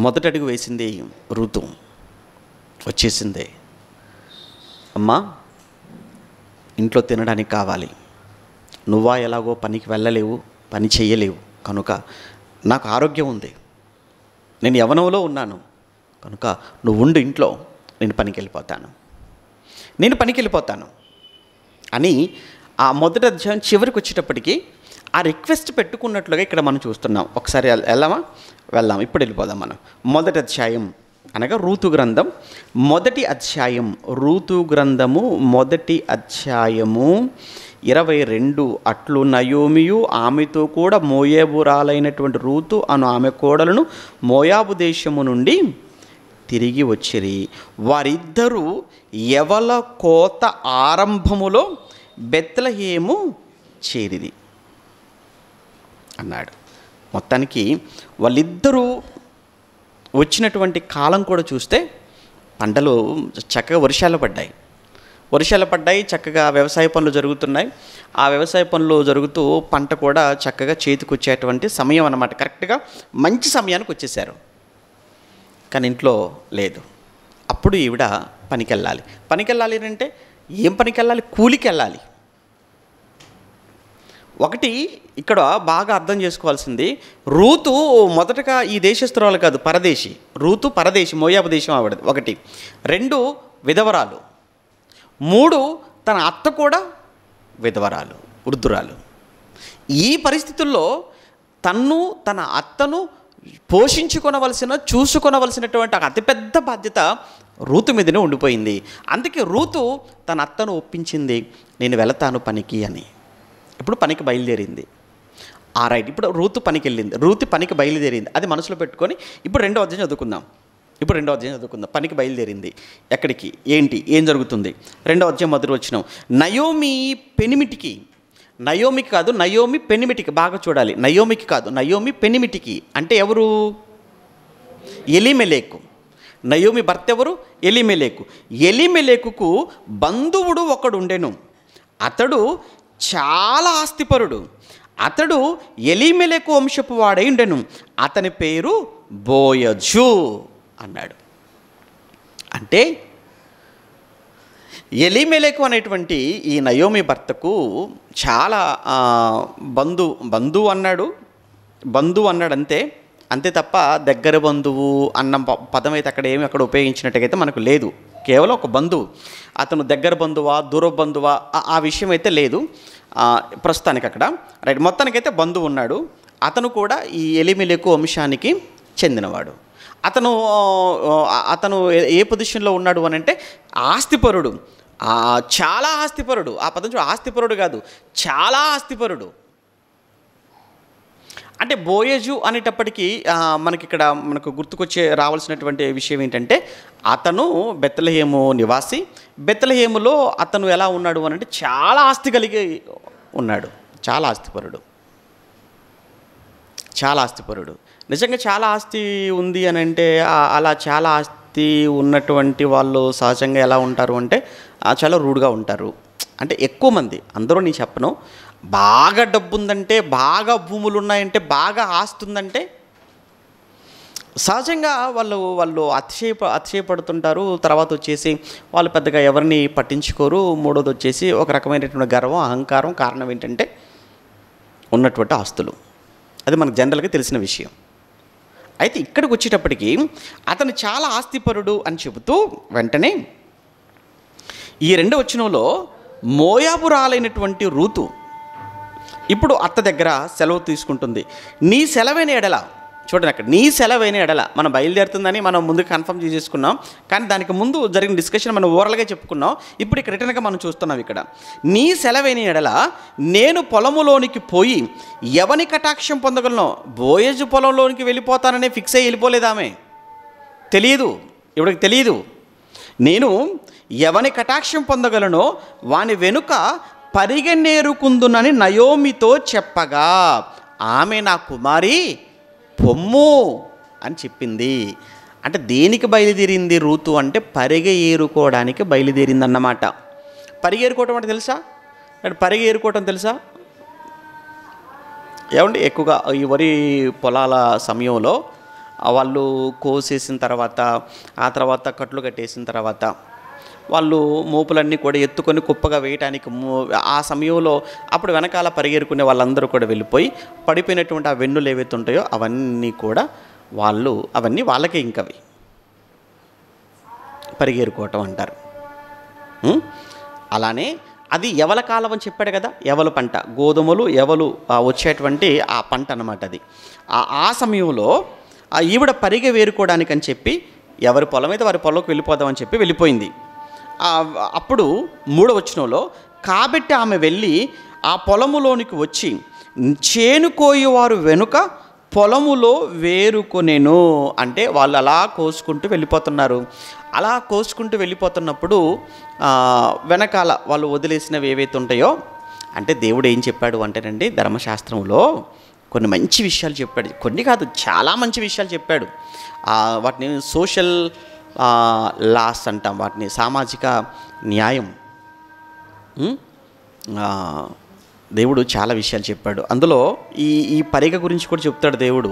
మొదటి అడుగు వేసింది ఋతు. వచ్చేసింది, అమ్మా ఇంట్లో తినడానికి కావాలి, నువ్వా ఎలాగో పనికి వెళ్ళలేవు, పని చేయలేవు, కనుక నాకు ఆరోగ్యం ఉంది, నేను యవ్వనంలో ఉన్నాను, కనుక నువ్వు ఉండు ఇంట్లో, నేను పనికి వెళ్ళిపోతాను అని ఆ మొదటి అధ్యాయం చివరికి వచ్చేటప్పటికి ఆ రిక్వెస్ట్ పెట్టుకున్నట్లుగా ఇక్కడ మనం చూస్తున్నాం. ఒకసారి వెళ్దాం, ఇప్పుడు వెళ్ళిపోదాం మనం. మొదటి అధ్యాయం అనగా రూతు గ్రంథం మొదటి అధ్యాయం, రూతు గ్రంథము మొదటి అధ్యాయము 22. అట్లు నయోమియు ఆమెతో కూడా మోయాబురాలైనటువంటి రూతు అను ఆమె కోడలను మోయాబు దేశము నుండి తిరిగి వచ్చిరి. వారిద్దరూ యవల కోత ఆరంభములో బెత్లెహేము చేరిది అన్నాడు. మొత్తానికి వాళ్ళిద్దరూ వచ్చినటువంటి కాలం కూడా చూస్తే పంటలు చక్కగా వర్షాలు పడ్డాయి, చక్కగా వ్యవసాయ పనులు జరుగుతున్నాయి. ఆ వ్యవసాయ పనులు జరుగుతూ పంట కూడా చక్కగా చేతికి వచ్చేటువంటి సమయం అన్నమాట. కరెక్ట్గా మంచి సమయానికి వచ్చేసారు. కానీ ఇంట్లో లేదు. అప్పుడు ఈవిడ పనికి వెళ్ళాలి అంటే ఏం పనికి వెళ్ళాలి? కూలికి వెళ్ళాలి. ఒకటి ఇక్కడ బాగా అర్థం చేసుకోవాల్సింది, రూతు మొదటగా ఈ దేశస్తురాలు కాదు, పరదేశి. రూతు పరదేశి, మోయాబు దేశం ఆవిడది. 1. 2 విధవరాలు. 3 తన అత్త కూడా విధవరాలు, వృద్ధురాలు. ఈ పరిస్థితుల్లో తన అత్తను చూసుకొనవలసినటువంటి అతిపెద్ద బాధ్యత రూతు మీదనే ఉండిపోయింది. అందుకే రూతు తన అత్తను ఒప్పించింది, నేను వెళతాను పనికి అని. ఇప్పుడు పనికి బయలుదేరింది. రైట్. ఇప్పుడు రూతు పనికి బయలుదేరింది. అది మనసులో పెట్టుకొని ఇప్పుడు రెండో అధ్యాయం చదువుకుందాం. పనికి బయలుదేరింది. ఎక్కడికి, ఏం జరుగుతుంది? 2వ అధ్యాయం మొదటి వచనం. నయోమి పెనిమిటికి బాగా చూడాలి. నయోమి పెనిమిటికి అంటే ఎవరు? ఎలీమెలెకు. నయోమి భర్త ఎవరు? ఎలీమెలెకుకు బంధువుడు ఒకడు ఉండెను. అతడు చాలా ఆస్తిపరుడు. అతడు ఎలీమెలెకు వంశపు వాడై ఉండెను. అతని పేరు బోయజు అన్నాడు. అంటే ఎలీమెలెకు అనేటువంటి ఈ నయోమి భర్తకు చాలా బంధువు అన్నాడు అంతే తప్ప దగ్గర బంధువు అన్న పదం అయితే అక్కడ ఉపయోగించినట్టుగైతే మనకు లేదు. కేవలం ఒక బంధువు. అతను దగ్గర బంధువా, దూర బంధువా ఆ విషయం అయితే లేదు ప్రస్తుతానికి అక్కడ, రైట్. మొత్తానికైతే బంధువు ఉన్నాడు. అతను కూడా ఈ ఎలీమెలెకు వంశానికి చెందినవాడు. అతను ఏ పొజిషన్లో ఉన్నాడు అని అంటే ఆస్తిపరుడు, చాలా ఆస్తిపరుడు. ఆ పదం చూడు, ఆస్తిపరుడు కాదు, చాలా ఆస్తిపరుడు. అంటే బోయజు అనేటప్పటికీ మనకు రావాల్సినటువంటి విషయం ఏంటంటే అతను బెత్లెహేము నివాసి. బెత్లెహేములో అతను ఎలా ఉన్నాడు అని అంటే చాలా ఆస్తి కలిగి ఉన్నాడు, చాలా ఆస్తిపరుడు. నిజంగా చాలా ఆస్తి ఉంది అని అంటే అలా చాలా ఆస్తి ఉన్నటువంటి వాళ్ళు సహజంగా ఎలా ఉంటారు అంటే చాలా రూడ్గా ఉంటారు. అంటే ఎక్కువ మంది, అందరూ నేను చెప్పను, బాగా డబ్బు ఉందంటే, బాగా భూములు ఉన్నాయంటే, బాగా ఆస్తి ఉందంటే సహజంగా వాళ్ళు అతిశయపడుతుంటారు. తర్వాత వచ్చేసి వాళ్ళు పెద్దగా ఎవరిని పట్టించుకోరు. మూడోది వచ్చేసి ఒక రకమైనటువంటి గర్వం, అహంకారం. కారణం ఏంటంటే ఉన్నటువంటి ఆస్తులు. అది మనకు జనరల్గా తెలిసిన విషయం. అయితే ఇక్కడికి వచ్చేటప్పటికి అతను చాలా ఆస్తిపరుడు అని చెబుతూ వెంటనే ఈ 2వ వచనంలో మోయాబురాలైనటువంటి రూతు ఇప్పుడు అత్త దగ్గర సెలవు తీసుకుంటుంది. నీ సెలవైన ఎడల, చూడండి అక్కడ, నీ సెలవైన ఎడల మనం బయలుదేరుతుందని మనం ముందు కన్ఫర్మ్ చేసేసుకున్నాం. కానీ దానికి ముందు జరిగిన డిస్కషన్ మనం ఓవరాల్గా చెప్పుకున్నాం. ఇప్పుడు ఇక్కడ రిటర్న్గా మనం చూస్తున్నాం. ఇక్కడ నీ సెలవైన ఎడల నేను పొలములోనికి పోయి ఎవని కటాక్షం పొందగలను? బోయజు పొలంలోనికి వెళ్ళిపోతాననే ఫిక్స్ అయ్యి వెళ్ళిపోలేదామే, తెలియదు. ఇవిడికి తెలియదు. నేను ఎవని కటాక్షం పొందగలనో వాని వెనుక పరిగెన్నేరుకుందునని నయోమితో చెప్పగా ఆమె నా కుమారి పొమ్ము అని చెప్పింది. అంటే దేనికి బయలుదేరింది రూతు అంటే పరిగె ఏరుకోవడానికి బయలుదేరింది అన్నమాట. పరిగెరుకోవటం అంటే తెలుసా? అంటే పరిగెరుకోవటం తెలుసా? ఏమండి, ఎక్కువగా ఈ వరి పొలాల సమయంలో వాళ్ళు కోసేసిన తర్వాత, ఆ తర్వాత కట్లు కట్టేసిన తర్వాత వాళ్ళు మోపులన్నీ కూడా ఎత్తుకొని కుప్పగా వేయటానికి ఆ సమయంలో అప్పుడు వెనకాల పరిగెరుకునే వాళ్ళందరూ కూడా వెళ్ళిపోయి పడిపోయినటువంటి ఆ వెన్నులు ఏవైతే ఉంటాయో అవన్నీ కూడా అవన్నీ వాళ్ళకే ఇంకవి పరిగెరుకోవటం అంటారు. అలానే అది ఎవల కాలం అని చెప్పాడు కదా, ఎవల పంట, గోధుమలు ఎవలు వచ్చేటువంటి ఆ పంట అన్నమాట. అది ఆ సమయంలో ఈవిడ పరిగె వేరుకోవడానికి అని చెప్పి ఎవరి పొలం అయితే వారి పొలంలోకి వెళ్ళిపోదామని చెప్పి వెళ్ళిపోయింది. అప్పుడు 3వ వచనంలో కాబట్టి ఆమె వెళ్ళి ఆ పొలములోనికి వచ్చి చేను కోయువారు వెనుక పొలములో వేరుకొనెను. అంటే వాళ్ళు అలా కోసుకుంటూ వెళ్ళిపోతున్నారు. అలా కోసుకుంటూ వెళ్ళిపోతున్నప్పుడు వెనకాల వాళ్ళు వదిలేసినవి ఏవైతే ఉంటాయో, అంటే దేవుడు ఏం చెప్పాడు అంటేనండి, ధర్మశాస్త్రంలో కొన్ని మంచి విషయాలు చెప్పాడు. కొన్ని కాదు, చాలా మంచి విషయాలు చెప్పాడు. వాటిని సోషల్ లాస్ అంటాం, వాటిని సామాజిక న్యాయం. దేవుడు చాలా విషయాలు చెప్పాడు. అందులో ఈ పరిగ గురించి కూడా చెప్తాడు దేవుడు.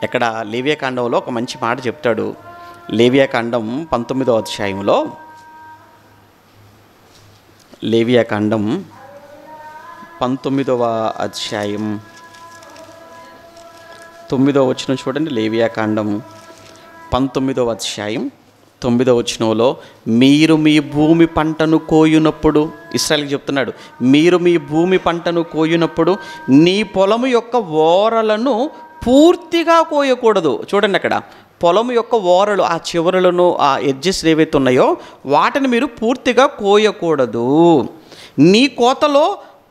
ఎక్కడ లేవియాకాండంలో ఒక మంచి మాట చెప్తాడు. లేవియాకాండం 19వ అధ్యాయంలో, లేవియాకాండం 19వ అధ్యాయం 9వ వచనం చూడండి. లేవియాకాండం 19వ అధ్యాయం 9వ వచనంలో, మీరు మీ భూమి పంటను కోయునప్పుడు, ఇశ్రాయేలుకి చెప్తున్నాడు, మీరు మీ భూమి పంటను కోయునప్పుడు నీ పొలము యొక్క ఓరలను పూర్తిగా కోయకూడదు. చూడండి, అక్కడ పొలము యొక్క ఓరలు, ఆ చివరలను, ఆ ఎడ్జెస్ ఏవైతే ఉన్నాయో వాటిని మీరు పూర్తిగా కోయకూడదు. నీ కోతలో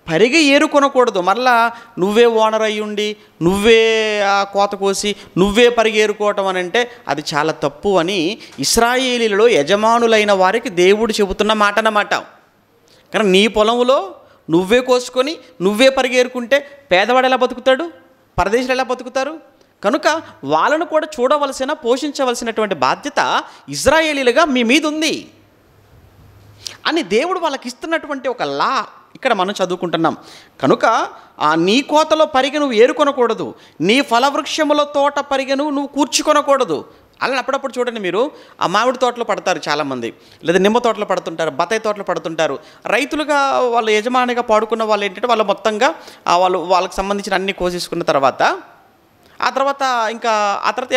పరిగె ఏరుకొనకూడదు. మరలా నువ్వే ఓనర్ అయ్యుండి నువ్వే ఆ కోత కోసి నువ్వే పరిగెరుకోవటం అని అంటే అది చాలా తప్పు అని ఇశ్రాయేలీలలో యజమానులైన వారికి దేవుడు చెబుతున్న మాట అన్నమాట. కానీ నీ పొలంలో నువ్వే కోసుకొని నువ్వే పరిగెరుకుంటే పేదవాడు ఎలా బతుకుతాడు? పరదేశులు ఎలా బతుకుతారు? కనుక వాళ్ళను కూడా చూడవలసిన, పోషించవలసినటువంటి బాధ్యత ఇశ్రాయేలీలుగా మీ మీద ఉంది అని దేవుడు వాళ్ళకి ఇస్తున్నటువంటి ఒక లా ఇక్కడ మనం చదువుకుంటున్నాం. కనుక నీ కోతలో పరిగె నువ్వు ఏరుకొనకూడదు, నీ ఫలవృక్షముల తోట పరిగెను నువ్వు కూర్చుకొనకూడదు. అలా అప్పుడప్పుడు చూడండి, మీరు ఆ మామిడి తోటలో పడతారు చాలామంది, లేదా నిమ్మ తోటలో పడుతుంటారు, బత్తాయి తోటలో పడుతుంటారు. రైతులుగా వాళ్ళ యజమానిగా పాడుకున్న వాళ్ళు ఏంటంటే వాళ్ళు మొత్తంగా వాళ్ళకి సంబంధించిన అన్ని కోసేసుకున్న తర్వాత ఆ తర్వాత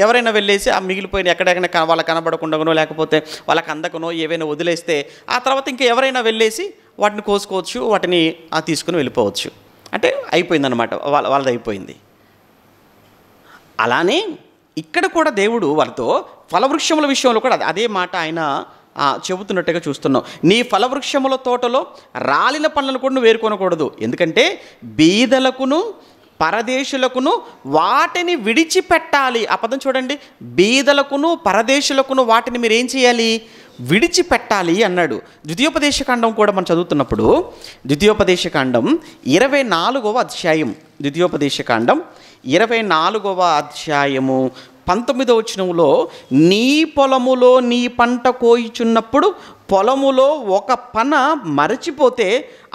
ఎవరైనా వెళ్ళేసి ఆ మిగిలిపోయిన ఎక్కడెక్కడ వాళ్ళకి కనబడకుండానో లేకపోతే వాళ్ళకి అందకనో ఏవైనా వదిలేస్తే ఆ తర్వాత ఇంకా ఎవరైనా వెళ్ళేసి వాటిని కోసుకోవచ్చు, వాటిని తీసుకుని వెళ్ళిపోవచ్చు. అంటే అయిపోయిందన్నమాట, వాళ్ళది అయిపోయింది. అలానే ఇక్కడ కూడా దేవుడు వాళ్ళతో ఫలవృక్షముల విషయంలో కూడా అదే మాట ఆయన చెబుతున్నట్టుగా చూస్తున్నాం. నీ ఫలవృక్షముల తోటలో రాలిన పండ్లను కూడా నువ్వు వేరుకొనకూడదు. ఎందుకంటే బీదలకును పరదేశులకును వాటిని విడిచిపెట్టాలి. ఆ పదం చూడండి, బీదలకును పరదేశులకును వాటిని మీరు ఏం చేయాలి? విడిచిపెట్టాలి అన్నాడు. ద్వితీయోపదేశకాండం కూడా మనం చదువుతున్నప్పుడు ద్వితీయోపదేశకాండం 24వ అధ్యాయం, ద్వితీయోపదేశకాండం 24వ అధ్యాయము 19వ వచనంలో, నీ పొలములో నీ పంట కోయిచున్నప్పుడు పొలములో ఒక పన మరచిపోతే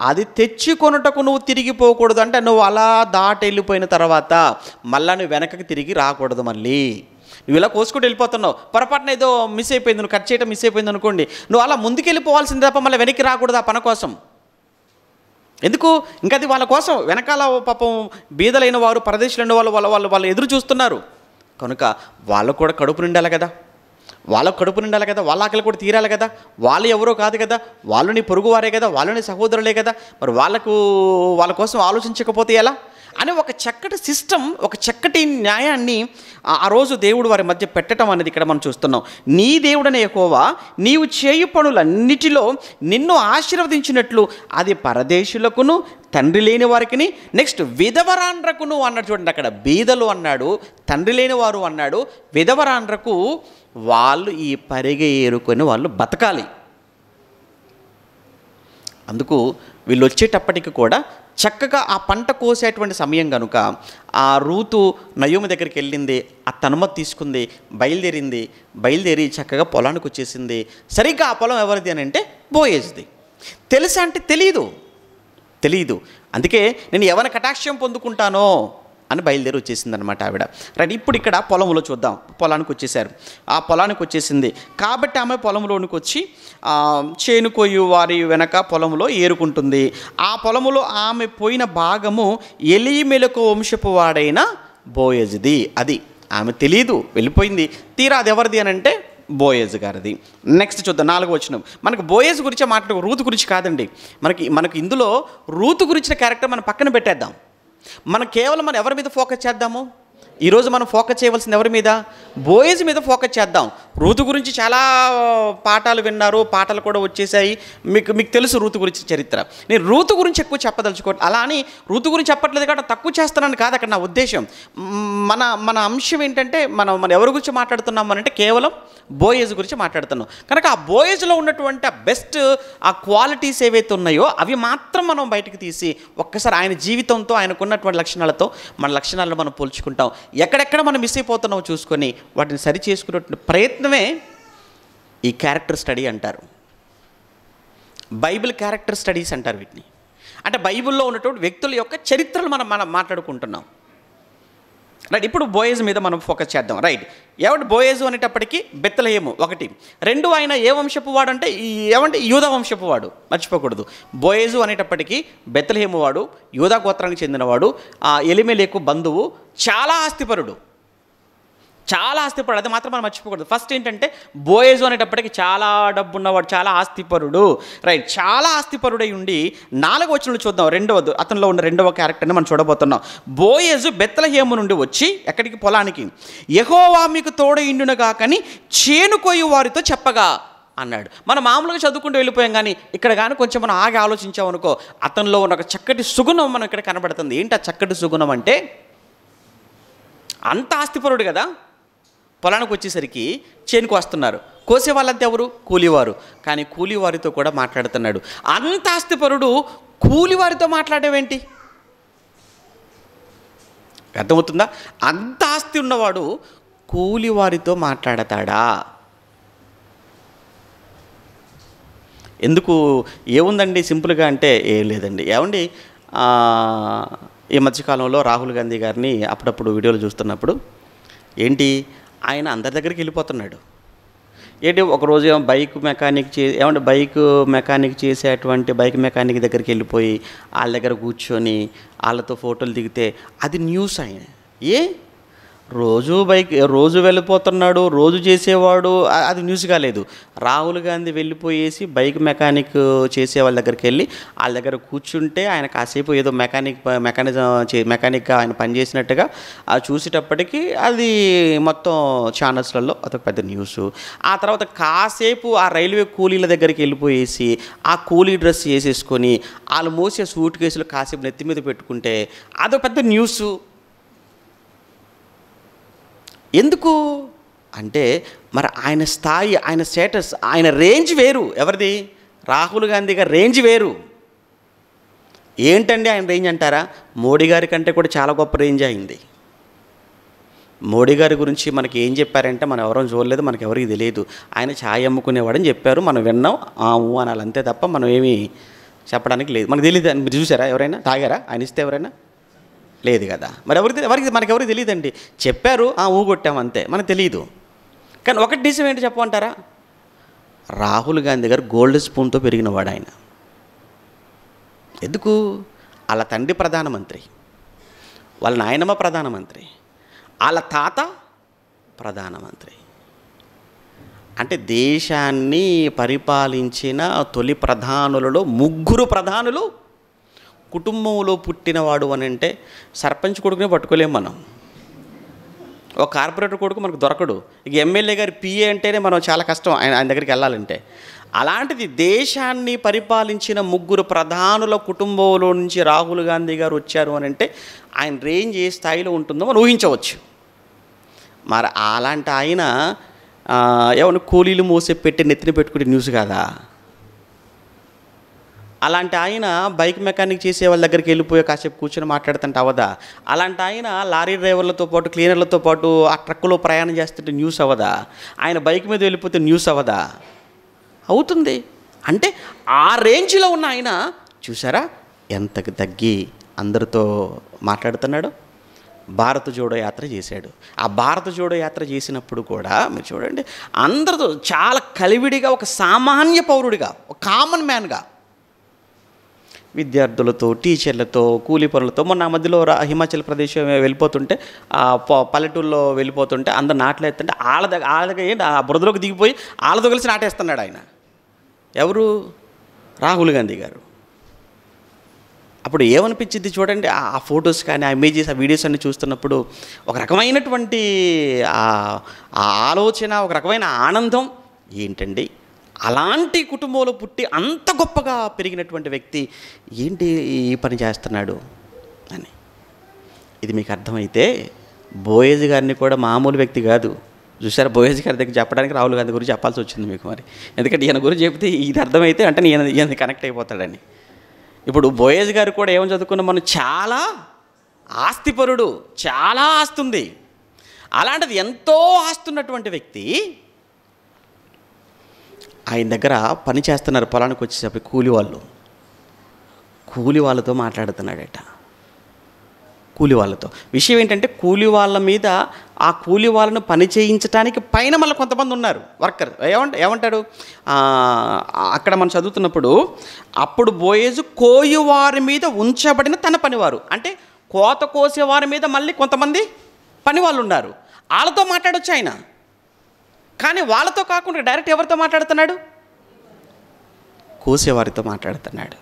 అది తెచ్చుకొనుటకు నువ్వు తిరిగిపోకూడదు. అంటే నువ్వు అలా దాటి వెళ్ళిపోయిన తర్వాత మళ్ళీ నువ్వు వెనకకి తిరిగి రాకూడదు. మళ్ళీ నువ్వు ఇలా కోసుకుంటూ వెళ్ళిపోతున్నావు, పొరపాటున ఏదో మిస్ అయిపోయింది, నువ్వు కట్ చేయడం మిస్ అయిపోయింది అనుకోండి, నువ్వు అలా ముందుకెళ్ళిపోవాల్సింది తప్ప మళ్ళీ వెనక్కి రాకూడదు ఆ పన కోసం. ఎందుకు? ఇంకా అది వాళ్ళ కోసం, వెనకాల పాపం బీదలైన వారు, పరదేశులైన వాళ్ళు ఎదురు చూస్తున్నారు. కనుక వాళ్ళకు కూడా కడుపు నిండాలి కదా, వాళ్ళ ఆకలి కూడా తీరాలి కదా. వాళ్ళు ఎవరో కాదు కదా, వాళ్ళు నీ పొరుగువారే కదా, వాళ్ళు నీ సహోదరులే కదా. మరి వాళ్ళ కోసం ఆలోచించకపోతే ఎలా అని ఒక చక్కటి సిస్టమ్, ఒక చక్కటి న్యాయాన్ని ఆ రోజు దేవుడు వారి మధ్య పెట్టడం అనేది ఇక్కడ మనం చూస్తున్నాం. నీ దేవుడనే యెహోవా నీవు చేయు పనులన్నిటిలో నిన్ను ఆశీర్వదించినట్లు అది పరదేశులకును తండ్రి లేని వారికి, నెక్స్ట్ విధవరాండ్రకును అన్నాడు. చూడండి, అక్కడ బీదలు అన్నాడు, తండ్రి లేని వారు అన్నాడు, విధవరాండ్రకు వాళ్ళు ఈ పరిగె ఏరుకొని వాళ్ళు బతకాలి. అందుకు వీళ్ళు వచ్చేటప్పటికి కూడా చక్కగా ఆ పంట కోసేటువంటి సమయం కనుక ఆ రూతు నయోమి దగ్గరికి వెళ్ళింది, ఆ తనుమతి తీసుకుంది, బయలుదేరి చక్కగా పొలానికి వచ్చేసింది. సరిగ్గా ఆ పొలం ఎవరిది అని అంటే బోయేజ్ది. తెలుసా అంటే తెలీదు. అందుకే నేను ఎవరి కటాక్షం పొందుకుంటానో అని బయలుదేరి వచ్చేసింది అనమాట ఆవిడ. రైట్, ఇప్పుడు ఇక్కడ పొలంలో చూద్దాం. పొలానికి వచ్చేసారు, ఆ పొలానికి వచ్చేసింది కాబట్టి ఆమె పొలంలోనికి వచ్చి చేను కొయ్యు వారి వెనక పొలంలో ఏరుకుంటుంది. ఆ పొలములో ఆమె పోయిన భాగము ఎలీమెలకు వంశపు వాడైన బోయజ్ది. అది ఆమె తెలీదు, వెళ్ళిపోయింది. తీరా అది ఎవరిది అని అంటే బోయేజ్ గారిది. నెక్స్ట్ చూద్దాం 4వ వచనం. మనకు బోయేజ్ గురించి మాట్లాడు, రూతు గురించి కాదండి. మనకి ఇందులో రూతు గురించిన క్యారెక్టర్ మనం పక్కన పెట్టేద్దాం. మనం కేవలం ఎవరి మీద ఫోకస్ చేద్దాము? ఈరోజు మనం ఫోకస్ చేయవలసింది ఎవరి మీద? బోయేజ్ మీద ఫోకస్ చేద్దాం. రూతు గురించి చాలా పాఠాలు విన్నారు, పాటలు కూడా వచ్చేసాయి, మీకు తెలుసు రూతు గురించి చరిత్ర. నేను రూతు గురించి ఎక్కువ చెప్పదలుచుకోవట్లేదు. అలా అని రూతు గురించి చెప్పట్లేదు కాబట్టి తక్కువ చేస్తున్నాను కాదు అక్కడ నా ఉద్దేశం. మన అంశం ఏంటంటే మనం ఎవరి గురించి మాట్లాడుతున్నాం అంటే కేవలం బోయేజ్ గురించి మాట్లాడుతున్నాం. కనుక ఆ బోయేజ్లో ఉన్నటువంటి ఆ బెస్ట్ ఆ క్వాలిటీస్ ఏవైతే ఉన్నాయో అవి మాత్రం మనం బయటకు తీసి ఒక్కసారి ఆయన జీవితంతో ఆయనకున్నటువంటి లక్షణాలతో మన లక్షణాలను మనం పోల్చుకుంటాం. ఎక్కడెక్కడ మనం మిస్ అయిపోతున్నామో చూసుకొని వాటిని సరి చేసుకునే ప్రయత్నమే ఈ క్యారెక్టర్ స్టడీ అంటారు. బైబిల్ క్యారెక్టర్ స్టడీస్ అంటారు వీటిని. అంటే బైబిల్లో ఉన్నటువంటి వ్యక్తుల యొక్క చరిత్రలు మనం మాట్లాడుకుంటున్నాం. రైట్, ఇప్పుడు బోయేజ్ మీద మనం ఫోకస్ చేద్దాం. రైట్, ఏమంటే బోయేజు అనేటప్పటికీ బెత్లెహేము 1, 2 ఆయన ఏ వంశపు వాడు అంటే యూదా వంశపు వాడు, మర్చిపోకూడదు. బోయేజు అనేటప్పటికీ బెత్లెహేము వాడు, యూదా గోత్రానికి చెందినవాడు, ఎలీమెలెకు బంధువు, చాలా ఆస్తిపరుడు. అది మాత్రం మనం మర్చిపోకూడదు. ఫస్ట్ ఏంటంటే బోయేజు అనేటప్పటికి చాలా డబ్బు ఉన్నవాడు, చాలా ఆస్తిపరుడు. రైట్, చాలా ఆస్తిపరుడై ఉండి 4వ వచనంలో చూద్దాం. అతనిలో ఉన్న 2వ క్యారెక్టర్ని మనం చూడబోతున్నాం. బోయేజు బెత్లెహేము నుండి వచ్చి ఎక్కడికి? పొలానికి. యెహోవా మీకు తోడయుండును గాకని చేను కొయ్యు వారితో చెప్పగా అన్నాడు. మనం మామూలుగా చదువుకుంటూ వెళ్ళిపోయాం, కానీ ఇక్కడ కానీ కొంచెం మనం ఆగి ఆలోచించామనుకో అతనిలో ఉన్న ఒక చక్కటి సుగుణం మనం ఇక్కడ కనబడుతుంది. ఏంటి ఆ చక్కటి సుగుణం అంటే, అంత ఆస్తిపరుడు కదా, పొలానికి వచ్చేసరికి చేనుకు వస్తున్నారు. కోసే వాళ్ళంతా ఎవరు? కూలివారు. కానీ కూలివారితో కూడా మాట్లాడుతున్నాడు. అంత ఆస్తిపరుడు కూలివారితో మాట్లాడేవేంటి? అర్థమవుతుందా? అంత ఆస్తి ఉన్నవాడు కూలివారితో మాట్లాడతాడా? ఎందుకు? ఏముందండి సింపుల్గా అంటే ఏం లేదండి. ఏమండి, ఈ మధ్యకాలంలో రాహుల్ గాంధీ గారిని అప్పుడప్పుడు వీడియోలు చూస్తున్నప్పుడు ఏంటి ఆయన అందరి దగ్గరికి వెళ్ళిపోతున్నాడు. ఏంటి ఒకరోజు బైక్ మెకానిక్ చేసేటువంటి బైక్ మెకానిక్ దగ్గరికి వెళ్ళిపోయి వాళ్ళ దగ్గర కూర్చొని వాళ్ళతో ఫోటోలు దిగితే అది న్యూస్. ఆయన రోజు వెళ్ళిపోతున్నాడు, రోజు చేసేవాడు, అది న్యూస్ కాలేదు. రాహుల్ గాంధీ వెళ్ళిపోయేసి బైక్ మెకానిక్ చేసే వాళ్ళ దగ్గరికి వెళ్ళి వాళ్ళ దగ్గర కూర్చుంటే ఆయన కాసేపు ఏదో మెకానిక్గా ఆయన పనిచేసినట్టుగా చూసేటప్పటికి అది మొత్తం ఛానల్స్లలో అదొక పెద్ద న్యూస్. ఆ తర్వాత కాసేపు ఆ రైల్వే కూలీల దగ్గరికి వెళ్ళిపోయేసి ఆ కూలీ డ్రెస్ వేసేసుకొని వాళ్ళు మోసే సూట్ కేసులు కాసేపు నెత్తి మీద పెట్టుకుంటే అదొక పెద్ద న్యూస్. ఎందుకు అంటే మరి ఆయన స్థాయి, ఆయన స్టేటస్, ఆయన రేంజ్ వేరు. ఎవరిది? రాహుల్ గాంధీ గారి రేంజ్ వేరు. ఏంటండి ఆయన రేంజ్ అంటారా? మోడీ గారి కంటే కూడా చాలా గొప్ప రేంజ్ అయింది. మోడీ గారి గురించి మనకి ఏం చెప్పారంటే మనం ఎవరూ చూడలేదు, మనకు ఎవరికి తెలియదు. ఆయన ఛాయ్ అమ్ముకునేవాడని చెప్పారు, మనం విన్నాం, అనాలి అంతే తప్ప మనం ఏమీ చెప్పడానికి లేదు. మనకు తెలియదు. మీరు చూసారా? ఎవరైనా తాగారా? ఆయన ఇస్తే ఎవరైనా? లేదు కదా. మరి మనకెవరికి తెలియదండి. చెప్పారు, ఊగొట్టాము అంతే, మనకు తెలియదు. కానీ ఒకటి నిజం ఏంటి చెప్పమంటారా? రాహుల్ గాంధీ గారు గోల్డ్ స్పూన్తో పెరిగినవాడు ఆయన. ఎందుకు? వాళ్ళ తండ్రి ప్రధానమంత్రి, వాళ్ళ నాయనమ్మ ప్రధానమంత్రి, వాళ్ళ తాత ప్రధానమంత్రి. అంటే దేశాన్ని పరిపాలించిన తొలి ప్రధానులలో 3 ప్రధానులు కుటుంబంలో పుట్టినవాడు అని అంటే సర్పంచ్ కొడుకునే పట్టుకోలేము మనం. ఒక కార్పొరేటర్ కొడుకు మనకు దొరకడు. ఇక ఎమ్మెల్యే గారి పిఏ అంటేనే మనం చాలా కష్టం ఆయన దగ్గరికి వెళ్ళాలంటే. అలాంటిది దేశాన్ని పరిపాలించిన 3 ప్రధానుల కుటుంబంలో నుంచి రాహుల్ గాంధీ గారు వచ్చారు అని అంటే ఆయన రేంజ్ ఏ స్థాయిలో ఉంటుందో మనం ఊహించవచ్చు. మరి అలాంటి ఆయన ఏమన్నా కూలీలు మోసే పెట్టి నెత్తిన పెట్టుకునే న్యూస్ కాదా? అలాంటి ఆయన బైక్ మెకానిక్ చేసే వాళ్ళ దగ్గరికి వెళ్ళిపోయి కాసేపు కూర్చొని మాట్లాడుతుంటే అవదా? అలాంటి ఆయన లారీ డ్రైవర్లతో పాటు క్లీనర్లతో పాటు ఆ ట్రక్కులో ప్రయాణం చేస్తుంటే న్యూస్ అవ్వదా? ఆయన బైక్ మీద వెళ్ళిపోతే న్యూస్ అవ్వదా? అవుతుంది. అంటే ఆ రేంజ్లో ఉన్న ఆయన చూసారా ఎంతకు తగ్గి అందరితో మాట్లాడుతున్నాడు. భారత జోడో యాత్ర చేశాడు. ఆ భారత జోడో యాత్ర చేసినప్పుడు కూడా మీరు చూడండి, అందరితో చాలా కలివిడిగా, ఒక సామాన్య పౌరుడిగా, ఒక కామన్ మ్యాన్గా, విద్యార్థులతో, టీచర్లతో, కూలీ పనులతో. మొన్న మధ్యలో హిమాచల్ ప్రదేశ్ వెళ్ళిపోతుంటే, పల్లెటూరులో వెళ్ళిపోతుంటే అందరు నాట్లు వేస్తుంటే వాళ్ళ దగ్గర ఏంటి ఆ బురదలోకి దిగిపోయి వాళ్ళతో కలిసి నాటేస్తున్నాడు ఆయన. ఎవరు? రాహుల్ గాంధీ గారు. అప్పుడు ఏమనిపించింది చూడండి, ఆ ఫొటోస్ కానీ, ఆ ఇమేజెస్, ఆ వీడియోస్ అన్నీ చూస్తున్నప్పుడు ఒక రకమైనటువంటి ఆ ఆలోచన, ఒక రకమైన ఆనందం. ఏంటండి, అలాంటి కుటుంబంలో పుట్టి అంత గొప్పగా పెరిగినటువంటి వ్యక్తి ఏంటి ఈ పని చేస్తున్నాడు అని. ఇది మీకు అర్థమైతే బోయేజ్ గారిని కూడా మామూలు వ్యక్తి కాదు. చూసారా, బోయేజ్ గారి దగ్గర చెప్పడానికి రాహుల్ గాంధీ గురించి చెప్పాల్సి వచ్చింది మీకు. మరి ఎందుకంటే ఈయన గురించి చెప్తే ఇది అర్థమైతే అంటే ఈయన కనెక్ట్ అయిపోతాడని. ఇప్పుడు బోయేజ్ గారు కూడా ఏమని చదువుకున్నాం మనం, చాలా ఆస్తిపరుడు, చాలా ఆస్తుంది. అలాంటిది ఎంతో ఆస్తున్నటువంటి వ్యక్తి ఆయన దగ్గర పని చేస్తున్నారు. పొలానికి వచ్చేసరికి కూలి వాళ్ళతో మాట్లాడుతున్నాడట. కూలి వాళ్ళతో విషయం ఏంటంటే, కూలి వాళ్ళ మీద, ఆ కూలి వాళ్ళను పని చేయించడానికి పైన మళ్ళీ కొంతమంది ఉన్నారు వర్కర్. ఏమంటాడు అక్కడ మనం చదువుతున్నప్పుడు, అప్పుడు బోయేజు కోయువారి మీద ఉంచబడిన తన పనివారు, అంటే కోత కోసేవారి మీద మళ్ళీ కొంతమంది పనివాళ్ళు ఉన్నారు. వాళ్ళతో మాట్లాడొచ్చు ఆయన. కానీ వాళ్ళతో కాకుండా డైరెక్ట్ ఎవరితో మాట్లాడుతున్నాడు? కోసేవారితో మాట్లాడుతున్నాడు.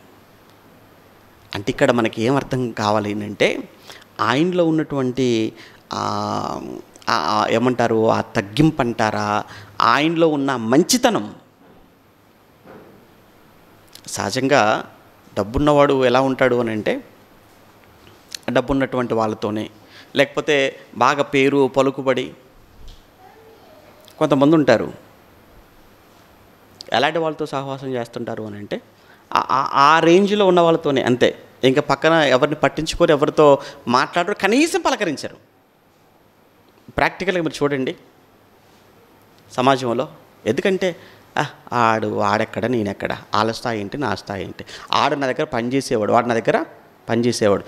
అంటే ఇక్కడ మనకి ఏం అర్థం కావాలి అంటే, ఆయనలో ఉన్నటువంటి ఏమంటారు, ఆ తగ్గింపు అంటారా, ఆయనలో ఉన్న మంచితనం. సహజంగా డబ్బున్నవాడు ఎలా ఉంటాడు అని అంటే, డబ్బున్నటువంటి వాళ్ళతోనే, లేకపోతే బాగా పేరు పలుకుబడి కొంతమంది ఉంటారు. ఎలాంటి వాళ్ళతో సహవాసం చేస్తుంటారు అని అంటే, ఆ రేంజ్లో ఉన్న వాళ్ళతోనే అంతే. ఇంకా పక్కన ఎవరిని పట్టించుకొని ఎవరితో మాట్లాడరు, కనీసం పలకరించరు. ప్రాక్టికల్గా మీరు చూడండి సమాజంలో. ఎందుకంటే ఆడెక్కడ నేనెక్కడ, వాళ్ళ స్థాయి ఏంటి నా స్థాయి ఏంటి, ఆడు నా దగ్గర పనిచేసేవాడు, వాడు నా దగ్గర పనిచేసేవాడు.